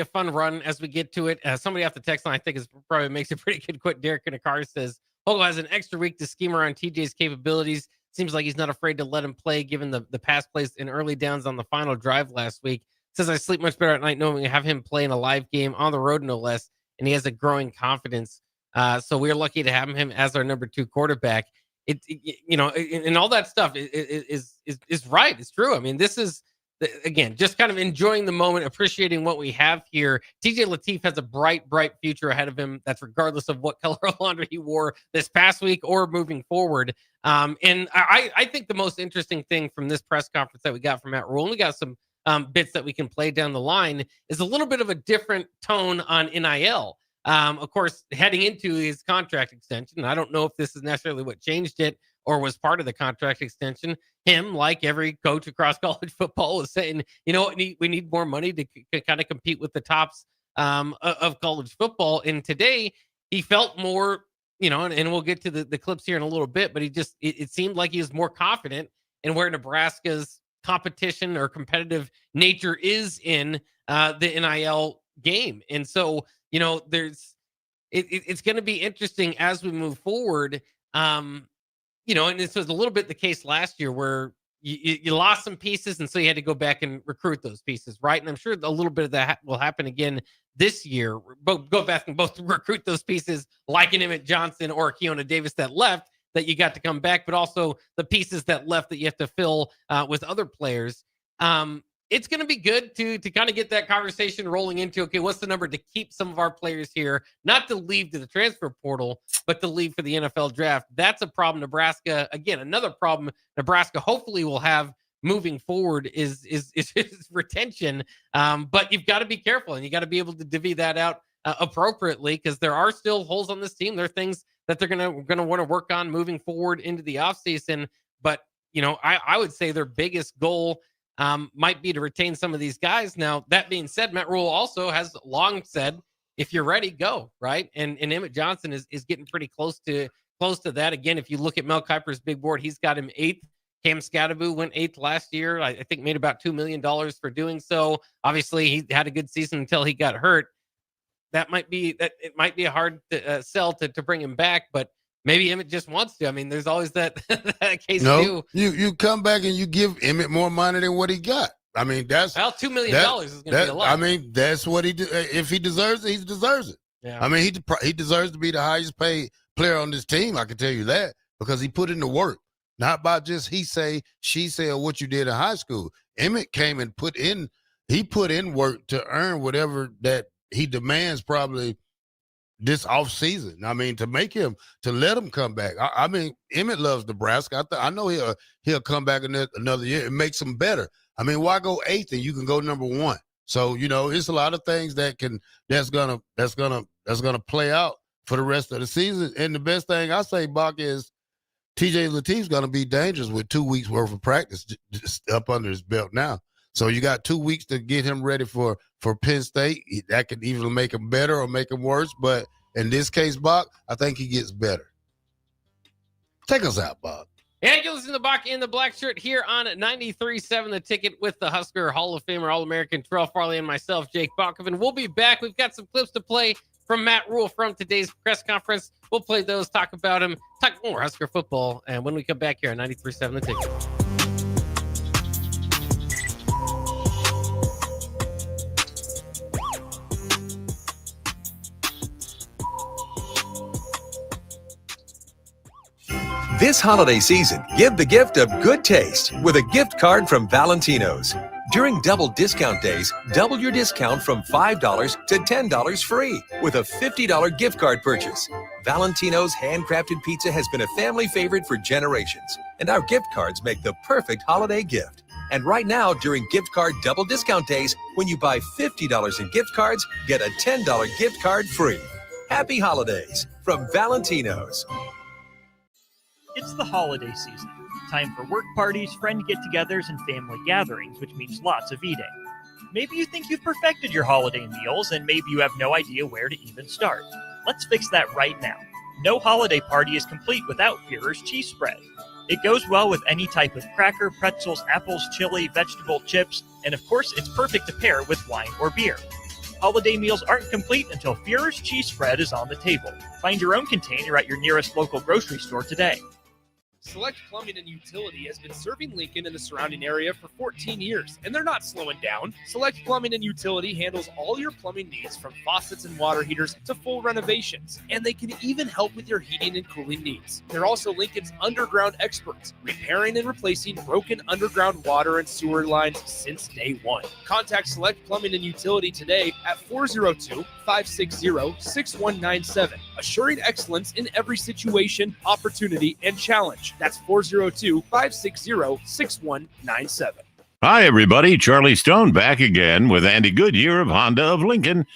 a fun run as we get to it. Somebody off the text line, I think, is probably makes a pretty good quote. Derek Kinakar says Hogo has an extra week to scheme around TJ's capabilities. Seems like he's not afraid to let him play, given the pass plays in early downs on the final drive last week. Says I sleep much better at night knowing we have him play in a live game on the road, no less, and he has a growing confidence. So we're lucky to have him as our number 2 quarterback. And all that stuff is right. It's true. I mean, this is, again, just kind of enjoying the moment, appreciating what we have here. TJ LATEEF has a bright future ahead of him. That's regardless of what color of laundry he wore this past week or moving forward. And I think the most interesting thing from this press conference that we got from Matt Rule, and we got some bits that we can play down the line, is a little bit of a different tone on NIL. Of course, heading into his contract extension, I don't know if this is necessarily what changed it or was part of the contract extension. Him, like every coach across college football, is saying, we need more money to kind of compete with the tops of college football. And today he felt more, and we'll get to the clips here in a little bit, but it seemed like he was more confident in where Nebraska's competition or competitive nature is in the NIL game. And so, it's going to be interesting as we move forward. And this was a little bit the case last year where you lost some pieces, and so you had to go back and recruit those pieces, right? And I'm sure a little bit of that will happen again this year. Go back and both recruit those pieces, like an Emmett Johnson or Keona Davis that left, that you got to come back, but also the pieces that left that you have to fill with other players. It's going to be good to kind of get that conversation rolling into, okay, what's the number to keep some of our players here, not to leave to the transfer portal, but to leave for the NFL draft. That's a problem Nebraska, again, another problem Nebraska hopefully will have moving forward is retention. But you've got to be careful, and you got to be able to divvy that out appropriately, because there are still holes on this team. There are things that they're going to want to work on moving forward into the offseason. But, I would say their biggest goal might be to retain some of these guys. Now, that being said, Matt Rule also has long said, if you're ready, go, right? And Emmett Johnson is getting pretty close to that. Again, if you look at Mel Kiper's big board, he's got him 8th. Cam Scadaboo went 8th last year. I think made about $2 million for doing so. Obviously, he had a good season until he got hurt. It might be a hard sell to bring him back, but maybe Emmett just wants to. I mean, there's always that case too. You come back and you give Emmett more money than what he got. I mean, that's $2 million is going to be a lot. I mean, that's what he do. If he deserves it, he deserves it. Yeah. I mean, he deserves to be the highest paid player on this team. I can tell you that, because he put in the work, not by just he say, she say, or what you did in high school. Emmett came and put in work to earn whatever that he demands, probably this off season. I mean, to let him come back. I mean, Emmett loves Nebraska. I know he'll come back another year. It makes him better. I mean, why go 8th and you can go number 1? So, it's a lot of things that's gonna play out for the rest of the season. And the best thing I say, Bock, is TJ LATEEF's gonna be dangerous with 2 weeks worth of practice just up under his belt now. So you got 2 weeks to get him ready for Penn State. That could either make him better or make him worse. But in this case, Bock, I think he gets better. Take us out, Bock. And you listen to Bock in the Black Shirt here on 93.7 The Ticket with the Husker Hall of Famer, All-American Terrell Farley, and myself, Jake Bockoven. We'll be back. We've got some clips to play from Matt Rule from today's press conference. We'll play those, talk about him, talk more Husker football, and when we come back here on 93.7 The Ticket. This holiday season, give the gift of good taste with a gift card from Valentino's. During double discount days, double your discount from $5 to $10 free with a $50 gift card purchase. Valentino's handcrafted pizza has been a family favorite for generations, and our gift cards make the perfect holiday gift. And right now, during gift card double discount days, when you buy $50 in gift cards, get a $10 gift card free. Happy holidays from Valentino's. It's the holiday season. Time for work parties, friend get-togethers, and family gatherings, which means lots of eating. Maybe you think you've perfected your holiday meals, and maybe you have no idea where to even start. Let's fix that right now. No holiday party is complete without Führer's cheese spread. It goes well with any type of cracker, pretzels, apples, chili, vegetable, chips, and of course, it's perfect to pair with wine or beer. Holiday meals aren't complete until Führer's cheese spread is on the table. Find your own container at your nearest local grocery store today. Select Plumbing and Utility has been serving Lincoln and the surrounding area for 14 years, and they're not slowing down. Select Plumbing and Utility handles all your plumbing needs from faucets and water heaters to full renovations, and they can even help with your heating and cooling needs. They're also Lincoln's underground experts, repairing and replacing broken underground water and sewer lines since day one. Contact Select Plumbing and Utility today at 402-560-6197, assuring excellence in every situation, opportunity, and challenge. That's 402-560-6197. Hi, everybody. Charlie Stone back again with Andy Goodyear of Honda of Lincoln.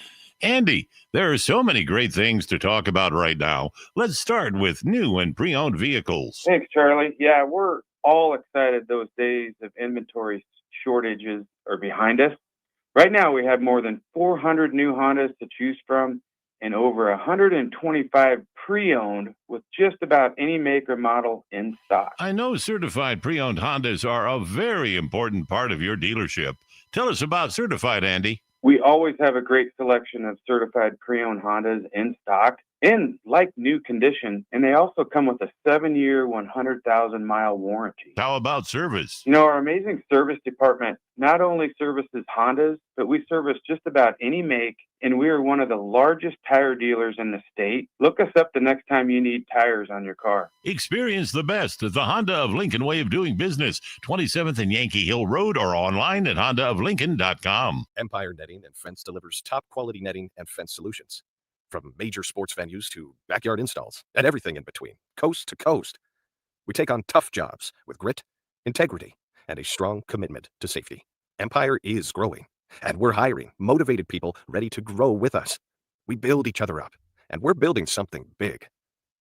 Andy, there are so many great things to talk about right now. Let's start with new and pre-owned vehicles. Thanks, Charlie. Yeah, we're all excited those days of inventory shortages are behind us. Right now, we have more than 400 new Hondas to choose from and over 125 pre-owned with just about any make or model in stock. I know certified pre-owned Hondas are a very important part of your dealership. Tell us about certified, Andy. We always have a great selection of certified pre-owned Hondas in stock in like new condition, and they also come with a 7-year, 100,000-mile warranty. How about service? You know, our amazing service department not only services Hondas, but we service just about any make, and we are one of the largest tire dealers in the state. Look us up the next time you need tires on your car. Experience the best at the Honda of Lincoln way of doing business, 27th and Yankee Hill Road, or online at hondaoflincoln.com. Empire Netting and Fence delivers top quality netting and fence solutions. From major sports venues to backyard installs and everything in between, coast to coast. We take on tough jobs with grit, integrity, and a strong commitment to safety. Empire is growing, and we're hiring motivated people ready to grow with us. We build each other up, and we're building something big.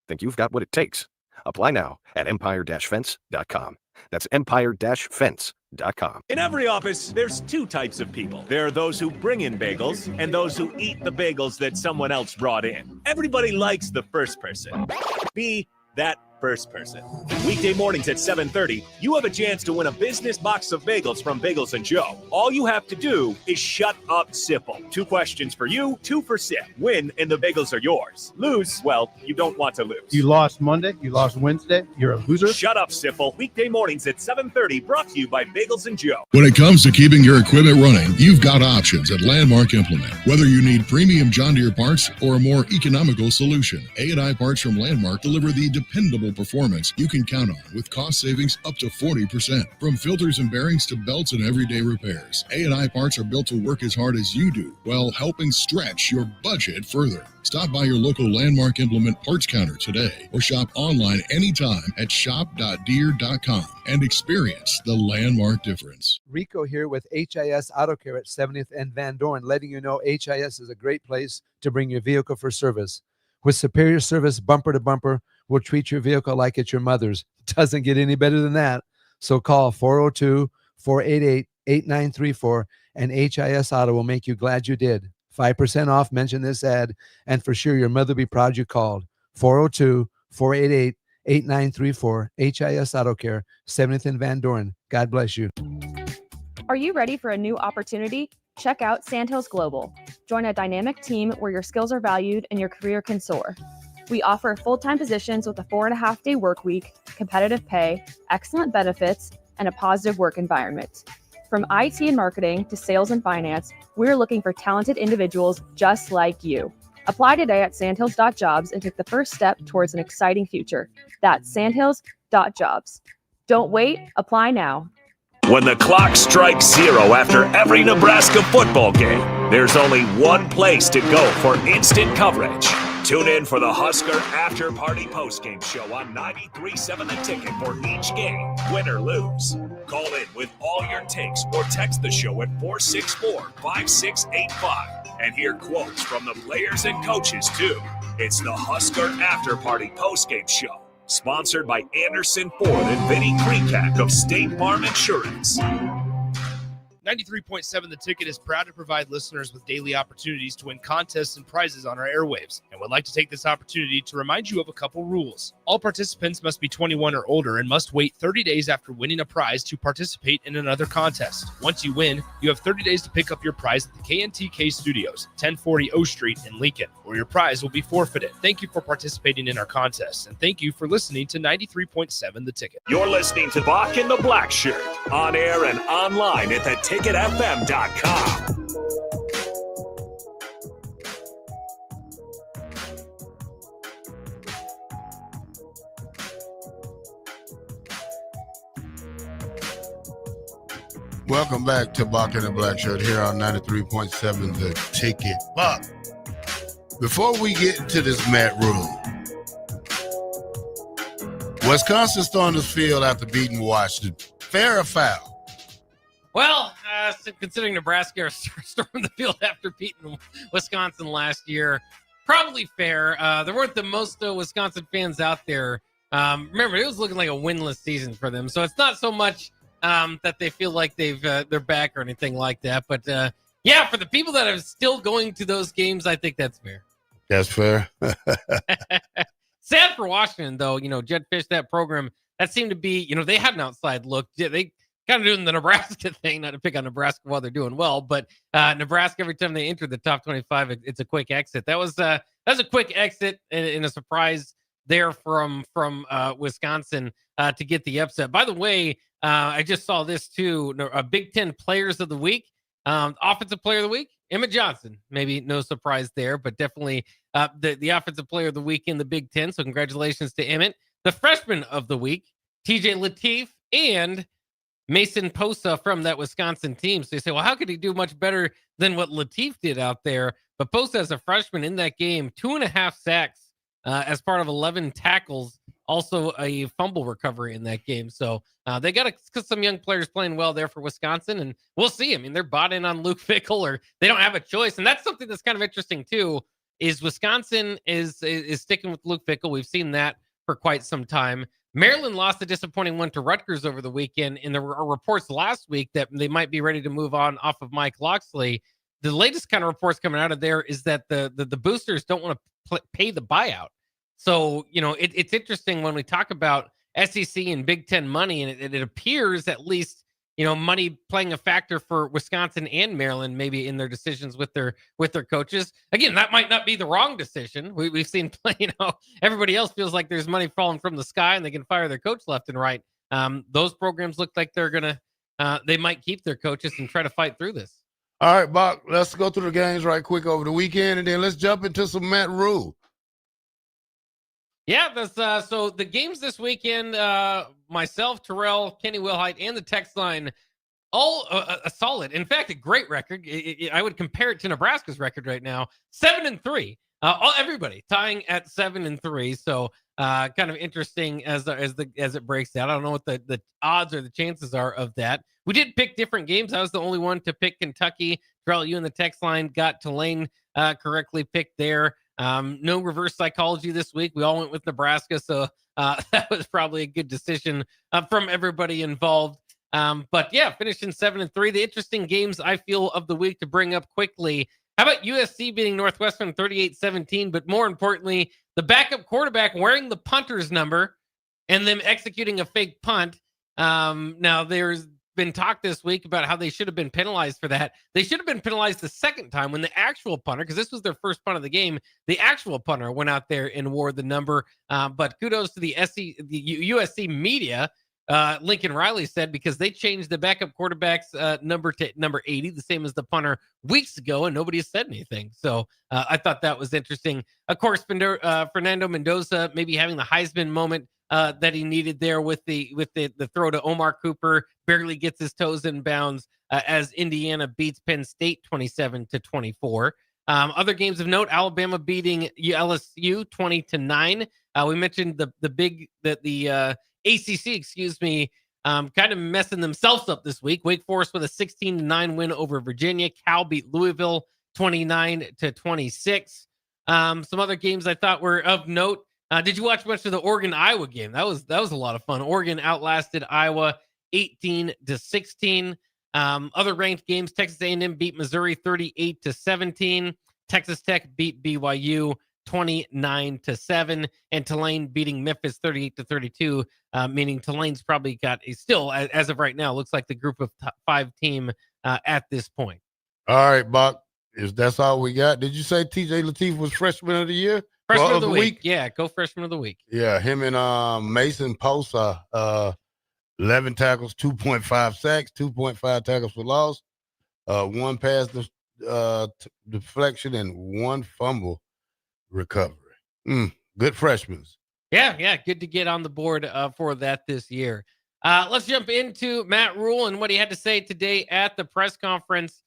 Think you've got what it takes? Apply now at empire-fence.com. That's empire-fence.com. In every office, there's two types of people. There are those who bring in bagels and those who eat the bagels that someone else brought in. Everybody likes the first person. Be that first person. Weekday mornings at 7:30, you have a chance to win a business box of bagels from Bagels & Joe. All you have to do is shut up, Sipple. 2 questions for you, 2 for Sip. Win, and the bagels are yours. Lose, well, you don't want to lose. You lost Monday, you lost Wednesday, you're a loser. Shut up, Sipple. Weekday mornings at 7:30, brought to you by Bagels & Joe. When it comes to keeping your equipment running, you've got options at Landmark Implement. Whether you need premium John Deere parts or a more economical solution, A&I Parts from Landmark deliver the dependable reliable performance you can count on with cost savings up to 40%. From filters and bearings to belts and everyday repairs, A&I Parts are built to work as hard as you do while helping stretch your budget further. Stop by your local Landmark Implement parts counter today or shop online anytime at shop.deere.com and experience the Landmark difference. Rico here with HIS Auto Care at 70th and Van Dorn, letting you know HIS is a great place to bring your vehicle for service. With superior service bumper to bumper, we'll treat your vehicle like it's your mother's. Doesn't get any better than that. So call 402-488-8934 and HIS Auto will make you glad you did. 5% off, mention this ad, and for sure your mother will be proud you called. 402-488-8934, HIS Auto Care, 70th and Van Dorn. God bless you. Are you ready for a new opportunity? Check out Sandhills Global. Join a dynamic team where your skills are valued and your career can soar. We offer full-time positions with a 4.5-day work week, competitive pay, excellent benefits, and a positive work environment. From IT and marketing to sales and finance, we're looking for talented individuals just like you. Apply today at sandhills.jobs and take the first step towards an exciting future. That's sandhills.jobs. Don't wait, apply now. When the clock strikes 0 after every Nebraska football game, there's only one place to go for instant coverage. Tune in for the Husker After Party Postgame Show on 93.7 The Ticket for each game, win or lose. Call in with all your takes or text the show at 464-5685 and hear quotes from the players and coaches too. It's the Husker After Party Postgame Show, sponsored by Anderson Ford and Vinny Kreekak of State Farm Insurance. 93.7 The Ticket is proud to provide listeners with daily opportunities to win contests and prizes on our airwaves, and would like to take this opportunity to remind you of a couple rules. All participants must be 21 or older and must wait 30 days after winning a prize to participate in another contest. Once you win, you have 30 days to pick up your prize at the KNTK Studios, 1040 O Street in Lincoln, or your prize will be forfeited. Thank you for participating in our contest, and thank you for listening to 93.7 The Ticket. You're listening to Bock and the Blackshirt, on air and online at theticketfm.com. Welcome back to Bock and the Blackshirt here on 93.7 The Ticket. Buck, before we get into this mat room, Wisconsin's throwing this field after beating Washington. Fair or foul? Well, considering Nebraska stormed the field after beating Wisconsin last year, probably fair. There weren't the most Wisconsin fans out there. Remember, it was looking like a winless season for them, so it's not so much that they feel like they're back or anything like that. But yeah, for the people that are still going to those games, I think that's fair. That's fair. Sad for Washington, though. Jed Fish, that program, that seemed to be, they had an outside look. They kind of doing the Nebraska thing, not to pick on Nebraska while they're doing well, but Nebraska, every time they enter the top 25, it's a quick exit. That was a quick exit and a surprise there from Wisconsin to get the upset. By the way, I just saw this too. Big Ten Players of the Week, Offensive Player of the Week, Emmett Johnson. Maybe no surprise there, but definitely the Offensive Player of the Week in the Big Ten. So congratulations to Emmett. The Freshman of the Week, TJ LaTeEF, and Mason Posa from that Wisconsin team. So you say, well, how could he do much better than what LaTeEF did out there? But Posa, as a freshman in that game, 2.5 sacks as part of 11 tackles, also a fumble recovery in that game. So they got some young players playing well there for Wisconsin, and we'll see. I mean, they're bought in on Luke Fickell, or they don't have a choice. And that's something that's kind of interesting too, is Wisconsin is sticking with Luke Fickell. We've seen that for quite some time. Maryland lost a disappointing one to Rutgers over the weekend, and there were reports last week that they might be ready to move on off of Mike Locksley. The latest kind of reports coming out of there is that the boosters don't want to pay the buyout. So, it's interesting when we talk about SEC and Big Ten money, and it appears at least, money playing a factor for Wisconsin and Maryland, maybe in their decisions with their coaches. Again, that might not be the wrong decision. We've seen, everybody else feels like there's money falling from the sky and they can fire their coach left and right. Those programs look like they might keep their coaches and try to fight through this. All right, Bob, let's go through the games right quick over the weekend, and then let's jump into some Matt Rule. Yeah, that's so the games this weekend. Myself, Terrell, Kenny Wilhite, and the text line all a solid. In fact, a great record. I would compare it to Nebraska's record right now, 7-3. Everybody tying at 7-3. So kind of interesting as it breaks down. I don't know what the odds or the chances are of that. We did pick different games. I was the only one to pick Kentucky. Terrell, you in the text line got Tulane correctly picked there. No reverse psychology this week. We all went with Nebraska, so that was probably a good decision from everybody involved. But yeah, finishing 7-3. The interesting games I feel of the week to bring up quickly. How about USC beating Northwestern 38-17? But more importantly, the backup quarterback wearing the punter's number and them executing a fake punt. Now there's been talk this week about how they should have been penalized for that. They should have been penalized the second time when the actual punter, because this was their first punt of the game, the actual punter went out there and wore the number. But kudos to the USC media. Lincoln Riley said, because they changed the backup quarterback's number to number 80, the same as the punter weeks ago, and nobody has said anything. So I thought that was interesting. Of course, Fernando Mendoza maybe having the Heisman moment that he needed there with the throw to Omar Cooper, barely gets his toes in bounds as Indiana beats Penn State 27-24. Other games of note: Alabama beating LSU 20-9. We mentioned the ACC, kind of messing themselves up this week. Wake Forest with a 16-9 win over Virginia. Cal beat Louisville 29-26. Some other games I thought were of note. Did you watch much of the Oregon-Iowa game? That was a lot of fun. Oregon outlasted Iowa 18-16. Other ranked games: Texas A&M beat Missouri 38-17. Texas Tech beat BYU 29-7, and Tulane beating Memphis 38-32. Meaning Tulane's probably got still, as of right now, looks like the group of top 5 team at this point. All right, Bock. That's all we got. Did you say TJ LATEEF was freshman of the year? Freshman of the week. Yeah, go freshman of the week. Yeah, him and Mason Posa, 11 tackles, 2.5 sacks, 2.5 tackles for loss, 1 pass deflection, and 1 fumble recovery. Good freshmen. Yeah, good to get on the board for that this year. Let's jump into Matt Rule and what he had to say today at the press conference.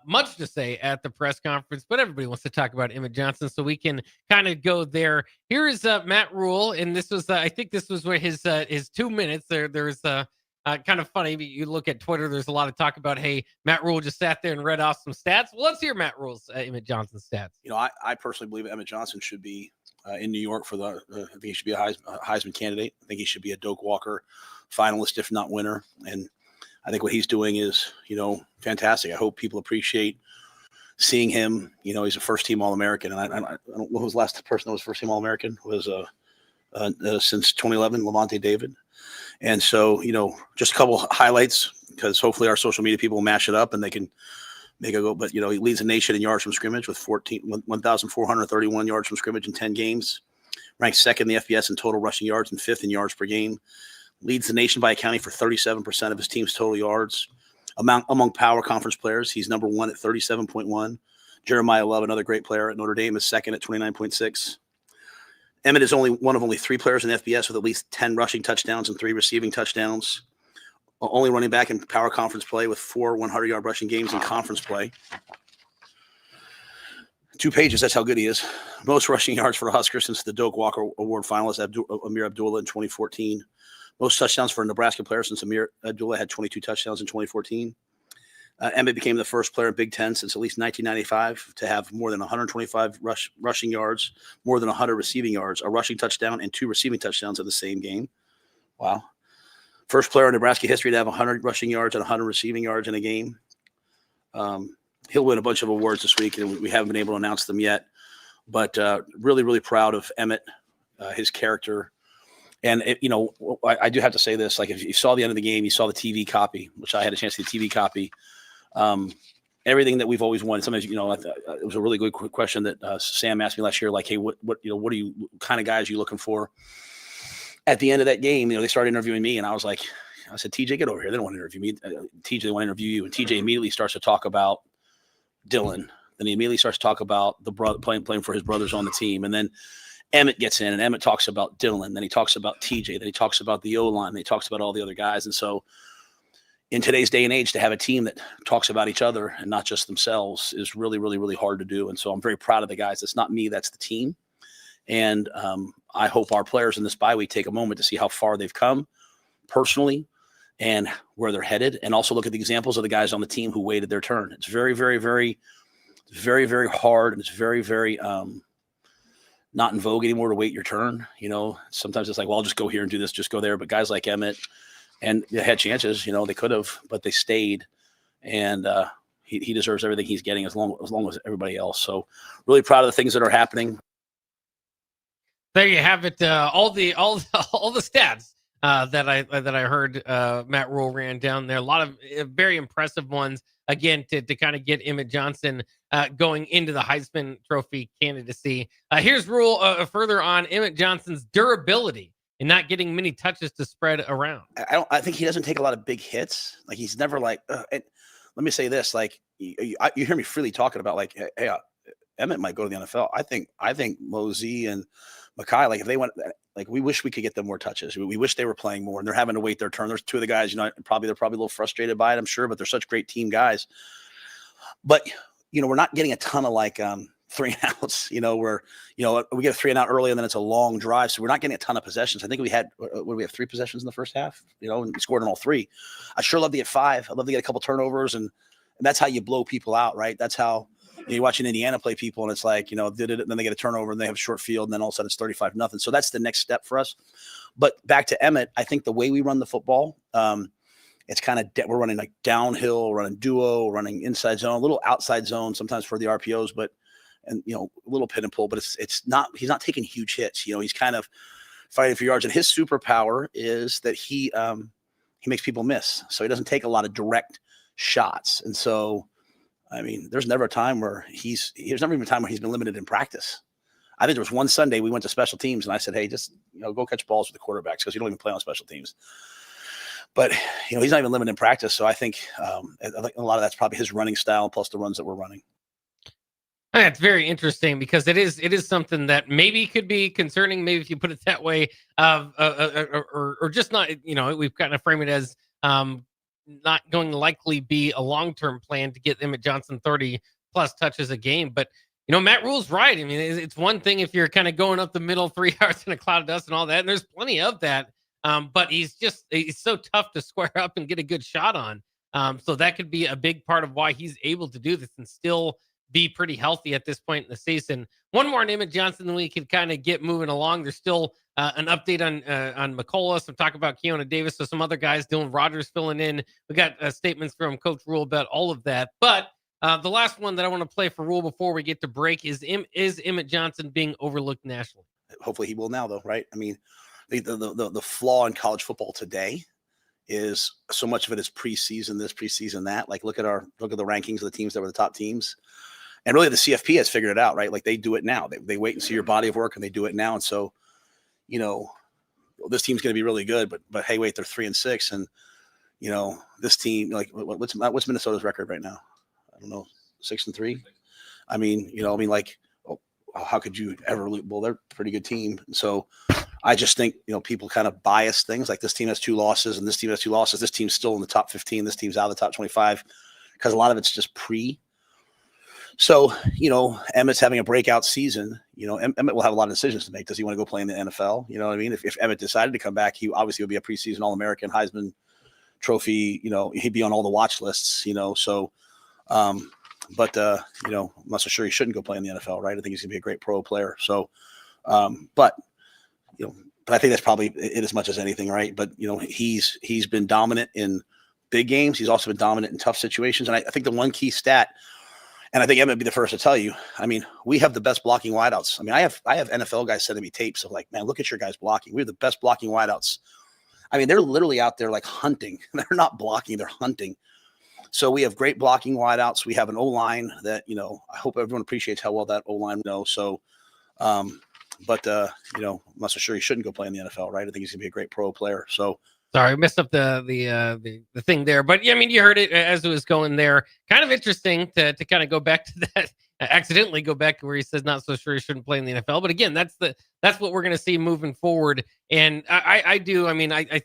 Much to say at the press conference, but everybody wants to talk about Emmett Johnson, so we can kind of go there. Here is Matt Rule, and this was I think this was where his 2 minutes. There's kind of funny. You look at Twitter, there's a lot of talk about, hey, Matt Rule just sat there and read off some stats. Well, let's hear Matt Rule's Emmett Johnson stats. I personally believe Emmett Johnson should be in New York for I think he should be a Heisman candidate. I think he should be a Doak Walker finalist, if not winner. And I think what he's doing is, fantastic. I hope people appreciate seeing him. He's a first-team All-American, and I don't know who was the last person that was first-team All-American. Was since 2011, Levante David. And so, just a couple highlights, because hopefully our social media people will mash it up and they can make it go. But, he leads the nation in yards from scrimmage with 1,431 yards from scrimmage in 10 games. Ranks second in the FBS in total rushing yards and 5th in yards per game. Leads the nation by accounting for 37% of his team's total yards. Among power conference players, he's number 1 at 37.1. Jeremiah Love, another great player at Notre Dame, is second at 29.6. Emmett is one of only 3 players in the FBS with at least 10 rushing touchdowns and 3 receiving touchdowns. Only running back in power conference play with 4 100-yard rushing games in conference play. 2 pages, that's how good he is. Most rushing yards for the Huskers since the Doak Walker Award finalist Amir Abdullah in 2014. Most touchdowns for a Nebraska player since Amir Abdullah had 22 touchdowns in 2014. Emmett became the first player in Big Ten since at least 1995 to have more than 125 rushing yards, more than 100 receiving yards, a rushing touchdown, and 2 receiving touchdowns in the same game. Wow. First player in Nebraska history to have 100 rushing yards and 100 receiving yards in a game. He'll win a bunch of awards this week, and we haven't been able to announce them yet. But really, really proud of Emmett, his character. And, I do have to say this. Like, if you saw the end of the game, you saw the TV copy, which I had a chance to see the TV copy. Everything that we've always wanted. Sometimes, it was a really good question that Sam asked me last year, like, hey, what kind of guys are you looking for? At the end of that game, they started interviewing me, and I said, TJ, get over here. They don't want to interview me. TJ, they want to interview you. And TJ immediately starts to talk about Dylan. Then he immediately starts to talk about the brother playing for his brothers on the team. And then Emmett gets in, and Emmett talks about Dylan, then he talks about TJ, then he talks about the O-line, then he talks about all the other guys. And so in today's day and age, to have a team that talks about each other and not just themselves is really, really, really hard to do. And so I'm very proud of the guys. It's not me, that's the team. And I hope our players in this bye week take a moment to see how far they've come personally and where they're headed, and also look at the examples of the guys on the team who waited their turn. It's very, very, very, very, very hard, and it's very, very not in vogue anymore to wait your turn. You know, sometimes it's like, well, I'll just go here and do this, just go there. But guys like Emmett, and they had chances, you know, they could have, but they stayed, and he deserves everything he's getting as long as everybody else. So really proud of the things that are happening. There you have it. All the stats that I heard Matt Rule ran down there. A lot of very impressive ones. Again, to kind of get Emmett Johnson going into the Heisman Trophy candidacy. Here's Rule further on Emmett Johnson's durability and not getting many touches to spread around. I think he doesn't take a lot of big hits. Like, he's never like. And let me say this: like, you hear me freely talking about like, hey, Emmett might go to the NFL. I think Mosey and Mackay, like, if they went, like, we wish we could get them more touches. We wish they were playing more, and they're having to wait their turn. There's two of the guys, you know, they're probably a little frustrated by it, I'm sure, but they're such great team guys. But, you know, we're not getting a ton of like 3-and-outs, you know, where, you know, we get a 3-and-out early and then it's a long drive. So we're not getting a ton of possessions. I think we had, what do we have, 3 possessions in the first half, you know, and we scored on all 3. I sure love to get 5. I'd love to get a couple turnovers, and that's how you blow people out, right? That's how, you know, you're watching Indiana play people, and it's like, you know, did it, and then they get a turnover and they have a short field, and then all of a sudden it's 35-0. So that's the next step for us. But back to Emmett, I think the way we run the football, it's kind of we're running like downhill, running duo, running inside zone, a little outside zone sometimes for the RPOs, but and you know, a little pin and pull. But it's not, he's not taking huge hits. You know, he's kind of fighting for yards, and his superpower is that he makes people miss. So he doesn't take a lot of direct shots, and so. I mean, there's never a time where he's never even a time where he's been limited in practice. I think there was one Sunday we went to special teams, and I said, hey, just, you know, go catch balls with the quarterbacks because you don't even play on special teams. But, you know, he's not even limited in practice. So I think a lot of that's probably his running style plus the runs that we're running. It's very interesting because it is something that maybe could be concerning, maybe if you put it that way, or just not, you know, we've kind of framed it as not going to likely be a long-term plan to get Emmett Johnson 30 plus touches a game. But, you know, Matt Rule's right. I mean, it's one thing if you're kind of going up the middle 3 yards in a cloud of dust and all that, and there's plenty of that. But he's so tough to square up and get a good shot on. So that could be a big part of why he's able to do this and still be pretty healthy at this point in the season. One more on Emmett Johnson, then we can kind of get moving along. There's still an update on McCullough, some talk about Keona Davis, so some other guys, Dylan Rogers filling in. We got statements from Coach Rule about all of that. But the last one that I want to play for Rule before we get to break is Emmett Johnson being overlooked nationally? Hopefully he will now, though, right? I mean, the flaw in college football today is so much of it is preseason this, preseason that. Like, look at the rankings of the teams that were the top teams. And really, the CFP has figured it out, right? Like, they do it now. They wait and see your body of work, and they do it now. And so, you know, this team's going to be really good, but hey, wait, they're 3-6, and you know, this team, like, what's Minnesota's record right now? I don't know, 6-3. I mean, you know, like, how could you ever lose? Well, they're a pretty good team. So I just think, you know, people kind of bias things like this team has 2 losses and this team has 2 losses. This team's still in the top 15. This team's out of the top 25 because a lot of it's just pre. So, you know, Emmett's having a breakout season. You know, Emmett will have a lot of decisions to make. Does he want to go play in the NFL? You know what I mean? If Emmett decided to come back, he obviously would be a preseason All-American, Heisman Trophy. You know, he'd be on all the watch lists, you know. So, you know, I'm not so sure he shouldn't go play in the NFL, right? I think he's going to be a great pro player. So, but I think that's probably it as much as anything, right? But, you know, he's been dominant in big games. He's also been dominant in tough situations. And I think the one key stat, and I think Emmett would be the first to tell you, I mean, we have the best blocking wideouts. I mean, I have NFL guys sending me tapes of like, man, look at your guys blocking. We have the best blocking wideouts. I mean, they're literally out there like hunting. They're not blocking, they're hunting. So we have great blocking wideouts. We have an O-line that, you know, I hope everyone appreciates how well that O-line knows. So, you know, I'm not so sure he shouldn't go play in the NFL, right? I think he's going to be a great pro player. So, sorry, I messed up the thing there. But, yeah, I mean, you heard it as it was going there. Kind of interesting to kind of go back to that accidentally go back to where he says not so sure he shouldn't play in the NFL. But again, that's what we're going to see moving forward. And I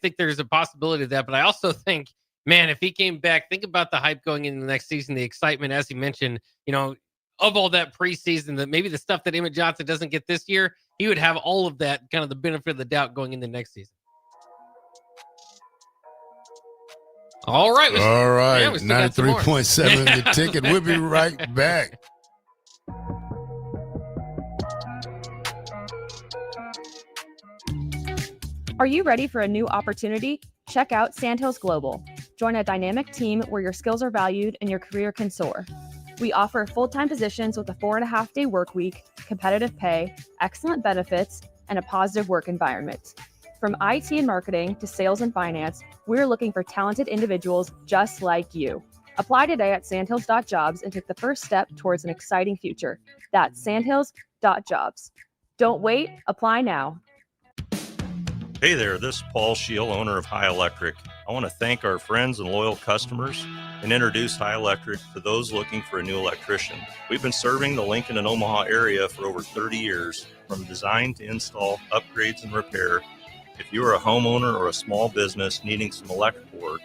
think there's a possibility of that. But I also think, man, if he came back, think about the hype going into the next season, the excitement, as he mentioned, of all that preseason, that maybe the stuff that Emmett Johnson doesn't get this year, he would have all of that, kind of the benefit of the doubt going into next season. All right. All right. Yeah, 93.7 the ticket. We'll be right back. Are you ready for a new opportunity? Check out Sandhills Global. Join a dynamic team where your skills are valued and your career can soar. We offer full-time positions with a 4.5-day work week, competitive pay, excellent benefits, and a positive work environment. From IT and marketing to sales and finance, we're looking for talented individuals just like you. Apply today at sandhills.jobs and take the first step towards an exciting future. That's sandhills.jobs. Don't wait, apply now. Hey there, this is Paul Scheel, owner of High Electric. I want to thank our friends and loyal customers and introduce High Electric to those looking for a new electrician. We've been serving the Lincoln and Omaha area for over 30 years, from design to install, upgrades, and repair. If you are a homeowner or a small business needing some electrical work,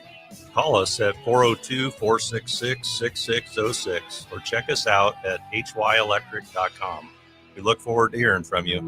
call us at 402-466-6606 or check us out at hyelectric.com. We look forward to hearing from you.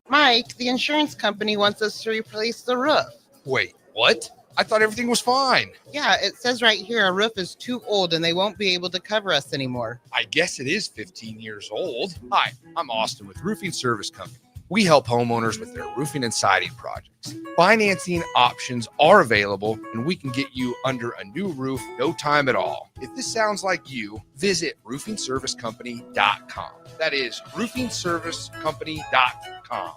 Mike, the insurance company wants us to replace the roof. Wait, what? I thought everything was fine. Yeah, it says right here our roof is too old and they won't be able to cover us anymore. I guess it is 15 years old. Hi, I'm Austin with Roofing Service Company. We help homeowners with their roofing and siding projects. Financing options are available, and we can get you under a new roof no time at all. If this sounds like you, visit roofingservicecompany.com. That is roofingservicecompany.com.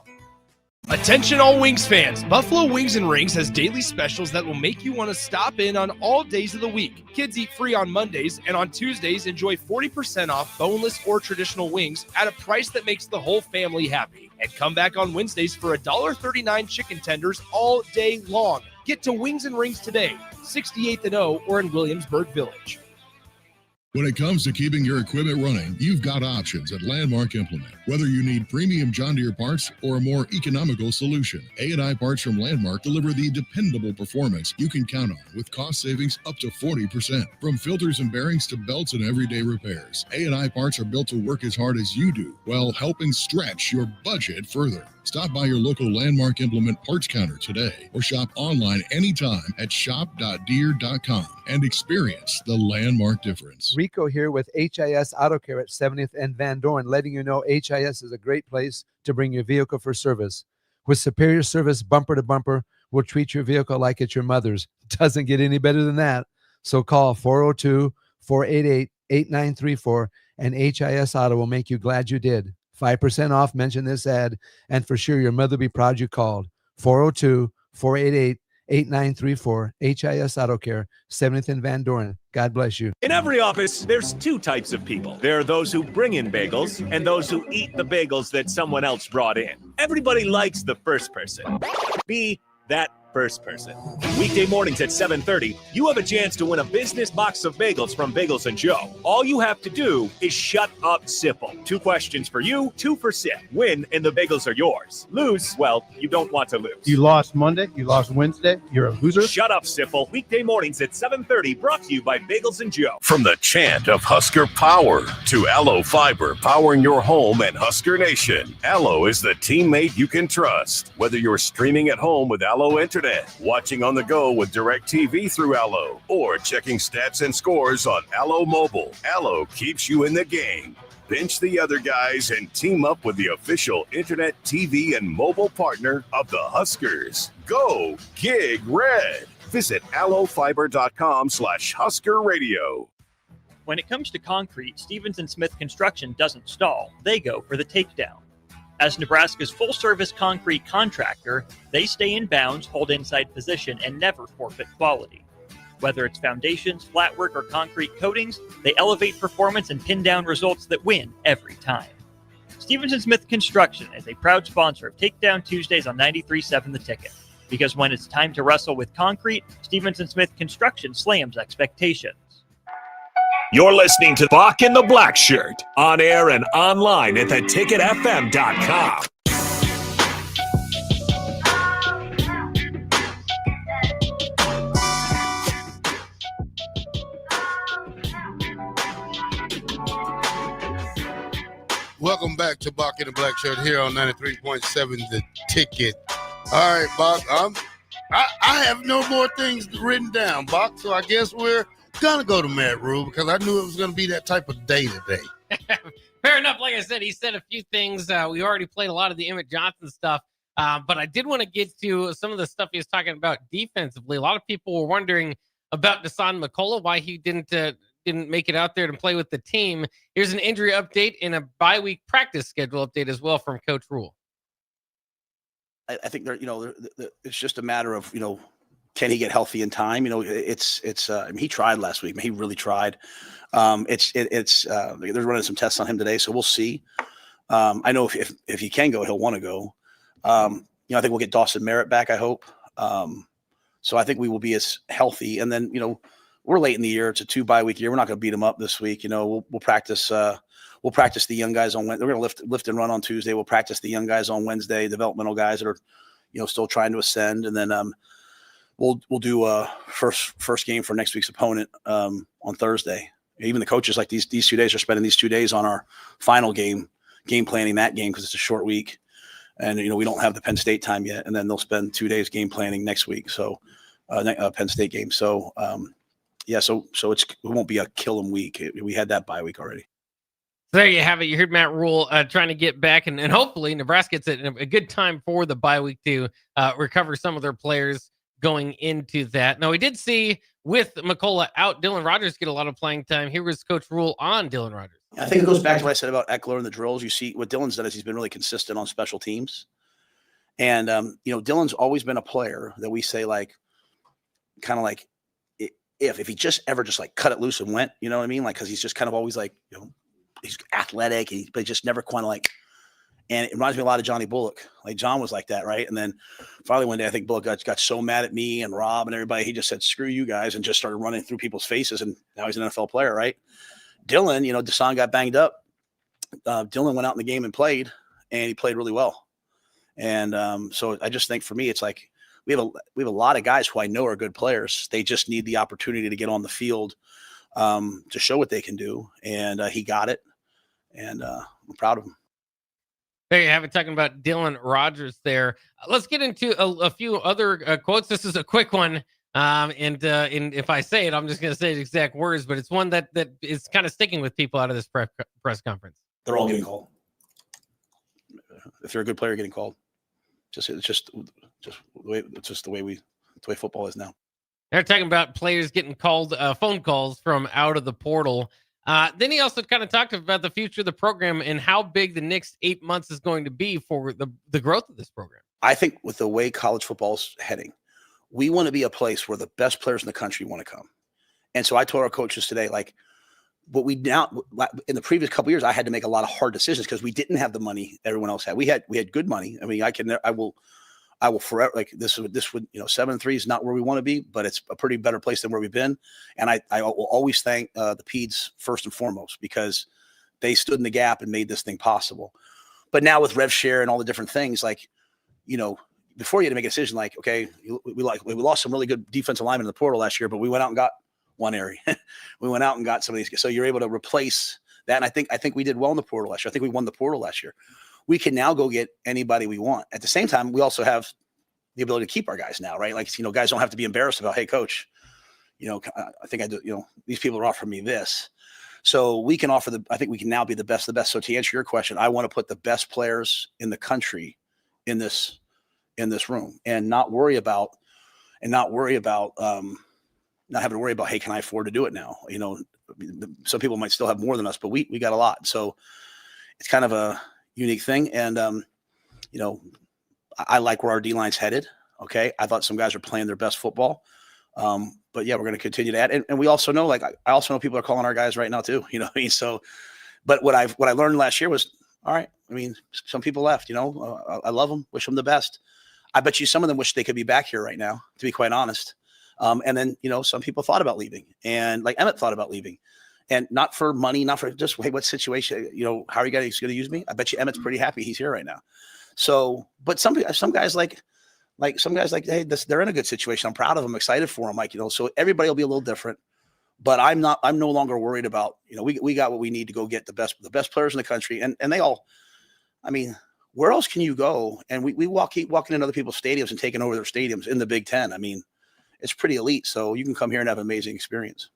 Attention all Wings fans, Buffalo Wings and Rings has daily specials that will make you want to stop in on all days of the week. Kids eat free on Mondays, and on Tuesdays enjoy 40% off boneless or traditional wings at a price that makes the whole family happy. And come back on Wednesdays for $1.39 chicken tenders all day long. Get to Wings and Rings today, 68th and O or in Williamsburg Village. When it comes to keeping your equipment running, you've got options at Landmark Implement. Whether you need premium John Deere parts or a more economical solution, A&I parts from Landmark deliver the dependable performance you can count on with cost savings up to 40%. From filters and bearings to belts and everyday repairs, A&I parts are built to work as hard as you do while helping stretch your budget further. Stop by your local Landmark Implement parts counter today or shop online anytime at shop.deere.com and experience the Landmark difference. Rico here with HIS Auto Care at 70th and Van Dorn, letting you know HIS is a great place to bring your vehicle for service. With superior service bumper to bumper, we'll treat your vehicle like it's your mother's. Doesn't get any better than that. So call 402-488-8934 and HIS Auto will make you glad you did. 5% off, mention this ad, and for sure your mother will be proud you called. 402-488-8934, HIS Auto Care, 70th and Van Dorn. God bless you. In every office, there's two types of people. There are those who bring in bagels and those who eat the bagels that someone else brought in. Everybody likes the first person. Be that first person. Weekday mornings at 7:30, you have a chance to win a business box of bagels from Bagels & Joe. All you have to do is shut up, Sipple. 2 questions for you, 2 for Sip. Win, and the bagels are yours. Lose, well, you don't want to lose. You lost Monday, you lost Wednesday, you're a loser. Shut up, Sipple. Weekday mornings at 7:30, brought to you by Bagels & Joe. From the chant of Husker Power to Allo Fiber powering your home and Husker Nation, Allo is the teammate you can trust. Whether you're streaming at home with Allo Internet, watching on the go with DirecTV through Allo, or checking stats and scores on Allo Mobile, Allo keeps you in the game. Bench the other guys and team up with the official internet, TV, and mobile partner of the Huskers. Go Gig Red. Visit allofiber.com/Husker Radio. When it comes to concrete, Stevens & Smith Construction doesn't stall. They go for the takedown. As Nebraska's full-service concrete contractor, they stay in bounds, hold inside position, and never forfeit quality. Whether it's foundations, flatwork, or concrete coatings, they elevate performance and pin down results that win every time. Stevens & Smith Construction is a proud sponsor of Takedown Tuesdays on 93.7 The Ticket. Because when it's time to wrestle with concrete, Stevens & Smith Construction slams expectations. You're listening to Bock in the Blackshirt, on air and online at theticketfm.com. Welcome back to Bock in the Blackshirt here on 93.7 The Ticket. All right, Bock, I have no more things written down, Bock, so I guess we're going to go to Matt Rule because I knew it was going to be that type of day today. Fair enough. Like I said, he said a few things. We already played a lot of the Emmett Johnson stuff, but I did want to get to some of the stuff he was talking about defensively. A lot of people were wondering about Dasan McCullough, why he didn't make it out there to play with the team. Here's an injury update and a bye-week practice schedule update as well from Coach Rule. I think it's just a matter of, can he get healthy in time? I mean, he tried last week. He really tried. They're running some tests on him today, so we'll see. I know if he can go, he'll want to go. I think we'll get Dawson Merritt back, I hope. So I think we will be as healthy. And then, we're late in the year. It's a 2 bye week year. We're not going to beat them up this week. We'll practice. We'll practice the young guys on Wednesday. We're going to lift and run on Tuesday. We'll practice the young guys on Wednesday, developmental guys that are, still trying to ascend. And then we'll do a first game for next week's opponent on Thursday. Even the coaches, like these 2 days, are spending these 2 days on our final game planning that game because it's a short week. And, we don't have the Penn State time yet. And then they'll spend 2 days game planning next week. So Penn State game. So, so it won't be a kill 'em week. We had that bye week already. There you have it. You heard Matt Rule trying to get back, and hopefully Nebraska gets a good time for the bye week to recover some of their players going into that. Now, we did see with McCullough out, Dylan Rogers get a lot of playing time. Here was Coach Rule on Dylan Rogers. I think it goes back to what I said about Eckler and the drills. You see what Dylan's done is he's been really consistent on special teams. And, Dylan's always been a player that we say, if he just ever cut it loose and went, you know what I mean? Because he's just kind of always he's athletic, but he just never quite and it reminds me a lot of Johnny Bullock. John was like that, right? And then finally one day, I think Bullock got so mad at me and Rob and everybody, he just said, screw you guys, and just started running through people's faces. And now he's an NFL player, right? Dylan, Dasan got banged up. Dylan went out in the game and played, and he played really well. And so I just think for me, it's we have a lot of guys who I know are good players. They just need the opportunity to get on the field to show what they can do. And he got it. And I'm proud of him. There you have it, talking about Dylan Rogers there. Let's get into a few other quotes. This is a quick one. And if I say it, I'm just going to say the exact words, but it's one that is kind of sticking with people out of this press conference. They're all getting called. If they're a good player, getting called. It's just the way football is now. They're talking about players getting called phone calls from out of the portal. Then he also kind of talked about the future of the program and how big the next 8 months is going to be for the growth of this program. I think with the way college football is heading, we want to be a place where the best players in the country want to come. And so I told our coaches today, but we now, in the previous couple of years, I had to make a lot of hard decisions because we didn't have the money everyone else had. We had good money. I mean, I will forever, this would 7-3 is not where we want to be, but it's a pretty better place than where we've been. And I will always thank the Peds first and foremost, because they stood in the gap and made this thing possible. But now with rev share and all the different things, before you had to make a decision, okay, we lost some really good defensive linemen in the portal last year, but we went out and got one area. We went out and got some of these guys. So you're able to replace that. And I think we did well in the portal last year. I think we won the portal last year. We can now go get anybody we want. At the same time, we also have the ability to keep our guys now, right? Guys don't have to be embarrassed about, hey, coach, I think I do, these people are offering me this. So we can offer I think we can now be the best. So to answer your question, I want to put the best players in the country in this room and not having to worry about, hey, can I afford to do it now? Some people might still have more than us, but we got a lot. So it's kind of a unique thing. And, I like where our D-line's headed. Okay. I thought some guys are playing their best football. But yeah, we're going to continue to add. And we also know, I also know people are calling our guys right now too, So, but what I learned last year was, all right, some people left, I love them, wish them the best. I bet you some of them wish they could be back here right now, to be quite honest. And then, some people thought about leaving, and Emmett thought about leaving. And not for money, not for just, hey, what situation, how are you guys going to use me? I bet you Emmett's pretty happy he's here right now. So, but some guys like, hey, they're in a good situation. I'm proud of them, excited for them. So everybody will be a little different, but I'm no longer worried about, we got what we need to go get the best players in the country. And they all, where else can you go? And we keep walking in other people's stadiums and taking over their stadiums in the Big Ten. It's pretty elite. So you can come here and have an amazing experience.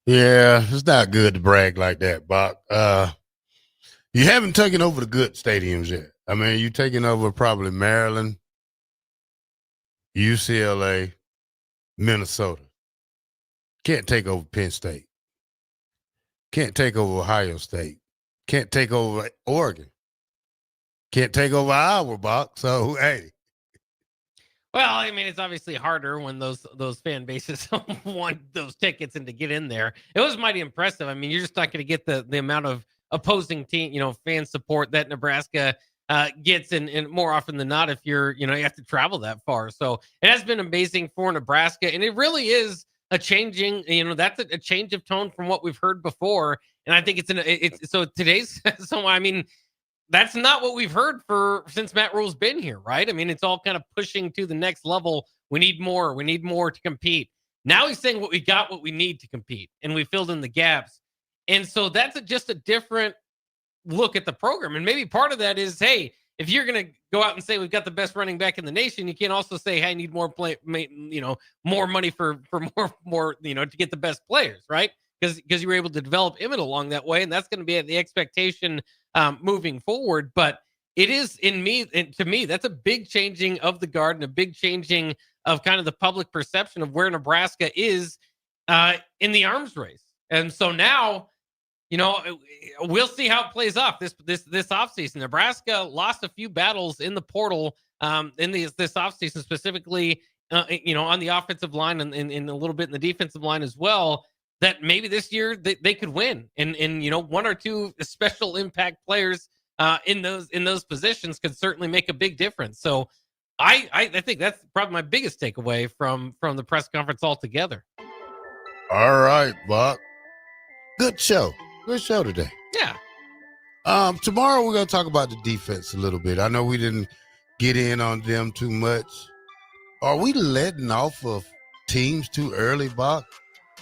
Yeah, it's not good to brag like that, Bock. You haven't taken over the good stadiums yet. You're taking over probably Maryland, UCLA, Minnesota. Can't take over Penn State. Can't take over Ohio State. Can't take over Oregon. Can't take over Iowa, Bock. So, hey. Well, it's obviously harder when those fan bases want those tickets and to get in there. It was mighty impressive. You're just not going to get the amount of opposing team, fan support that Nebraska gets, and more often than not, if you're, you have to travel that far. So it has been amazing for Nebraska, and it really is a changing, that's a change of tone from what we've heard before. And I think that's not what we've heard since Matt Rule's been here, right? It's all kind of pushing to the next level. We need more. We need more to compete. Now he's saying what we need to compete, and we filled in the gaps. And so that's just a different look at the program. And maybe part of that is, hey, if you're going to go out and say we've got the best running back in the nation, you can't also say, hey, I need more more money for more, to get the best players, right? Because you were able to develop Emmett along that way, and that's going to be the expectation moving forward. But it is to me, that's a big changing of the guard and a big changing of kind of the public perception of where Nebraska is in the arms race. And so now, we'll see how it plays off this offseason. Nebraska lost a few battles in the portal in this offseason, specifically, on the offensive line and a little bit in the defensive line as well, that maybe this year they could win. And one or two special impact players in those positions could certainly make a big difference. So I think that's probably my biggest takeaway from the press conference altogether. All right, Bock. Good show. Good show today. Yeah. Tomorrow we're going to talk about the defense a little bit. I know we didn't get in on them too much. Are we letting off of teams too early, Bock?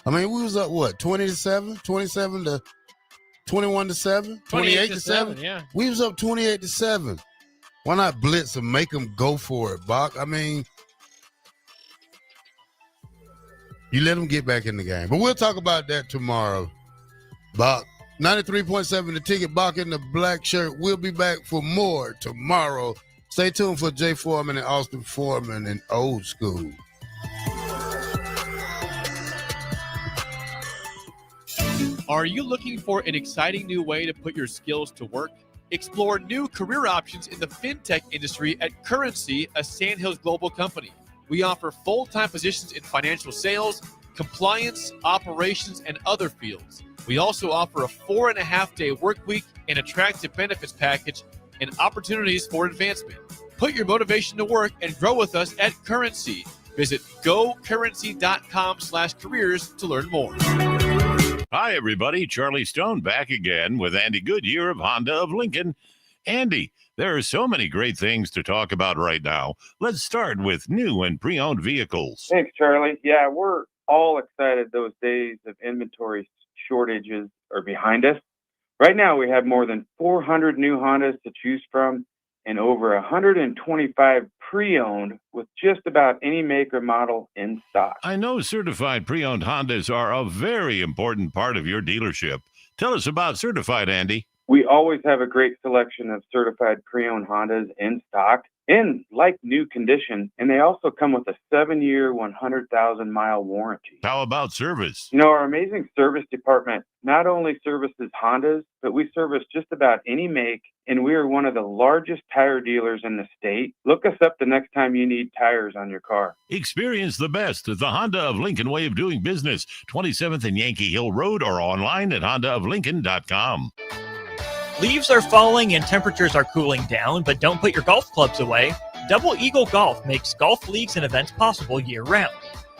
We was up, 20-7, 27 to 21-7, 28-7. Yeah. We was up 28-7. Why not blitz and make them go for it, Bock? You let them get back in the game. But we'll talk about that tomorrow, Bock. 93.7 The Ticket, Bock in the Black Shirt. We'll be back for more tomorrow. Stay tuned for Jay Foreman and Austin Foreman in Old School. Are you looking for an exciting new way to put your skills to work? Explore new career options in the fintech industry at Currency, a Sandhills Global company. We offer full-time positions in financial sales, compliance, operations, and other fields. We also offer a 4.5-day work week, an attractive benefits package, and opportunities for advancement. Put your motivation to work and grow with us at Currency. Visit gocurrency.com/careers to learn more. Hi, everybody. Charlie Stone back again with Andy Goodyear of Honda of Lincoln. Andy, there are so many great things to talk about right now. Let's start with new and pre-owned vehicles. Thanks, Charlie. Yeah, we're all excited those days of inventory shortages are behind us. Right now, we have more than 400 new Hondas to choose from and over 125 pre-owned with just about any make or model in stock. I know certified pre-owned Hondas are a very important part of your dealership. Tell us about certified, Andy. We always have a great selection of certified pre-owned Hondas in stock in like new condition, and they also come with a 7-year, 100,000-mile warranty. How about service? Our amazing service department not only services Hondas, but we service just about any make, and we are one of the largest tire dealers in the state. Look us up the next time you need tires on your car. Experience the best at the Honda of Lincoln way of doing business, 27th and Yankee Hill Road, or online at hondaoflincoln.com. Leaves are falling and temperatures are cooling down, but don't put your golf clubs away. Double Eagle Golf makes golf leagues and events possible year-round.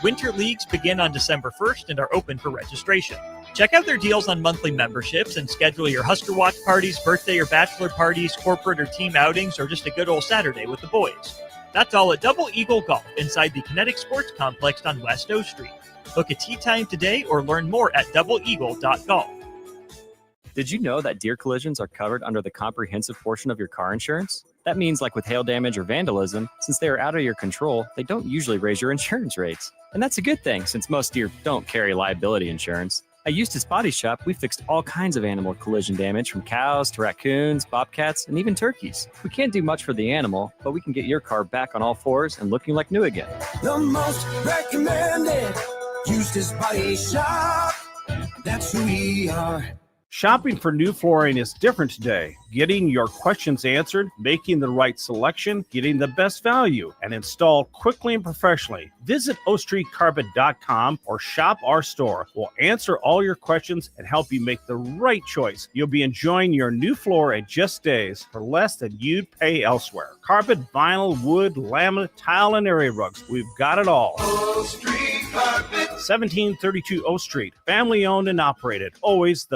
Winter leagues begin on December 1st and are open for registration. Check out their deals on monthly memberships and schedule your Husker Watch parties, birthday or bachelor parties, corporate or team outings, or just a good old Saturday with the boys. That's all at Double Eagle Golf inside the Kinetic Sports Complex on West O Street. Book a tee time today or learn more at doubleeagle.golf. Did you know that deer collisions are covered under the comprehensive portion of your car insurance? That means, like with hail damage or vandalism, since they are out of your control, they don't usually raise your insurance rates. And that's a good thing, since most deer don't carry liability insurance. At Eustace Body Shop, we fixed all kinds of animal collision damage, from cows to raccoons, bobcats, and even turkeys. We can't do much for the animal, but we can get your car back on all fours and looking like new again. The most recommended Eustace Body Shop. That's who we are. Shopping for new flooring is different today. Getting your questions answered, making the right selection, getting the best value, and installed quickly and professionally. Visit ostreetcarpet.com or shop our store. We'll answer all your questions and help you make the right choice. You'll be enjoying your new floor in just days for less than you'd pay elsewhere. Carpet, vinyl, wood, laminate, tile, and area rugs. We've got it all. O Street Carpet. 1732 O Street. Family owned and operated. Always the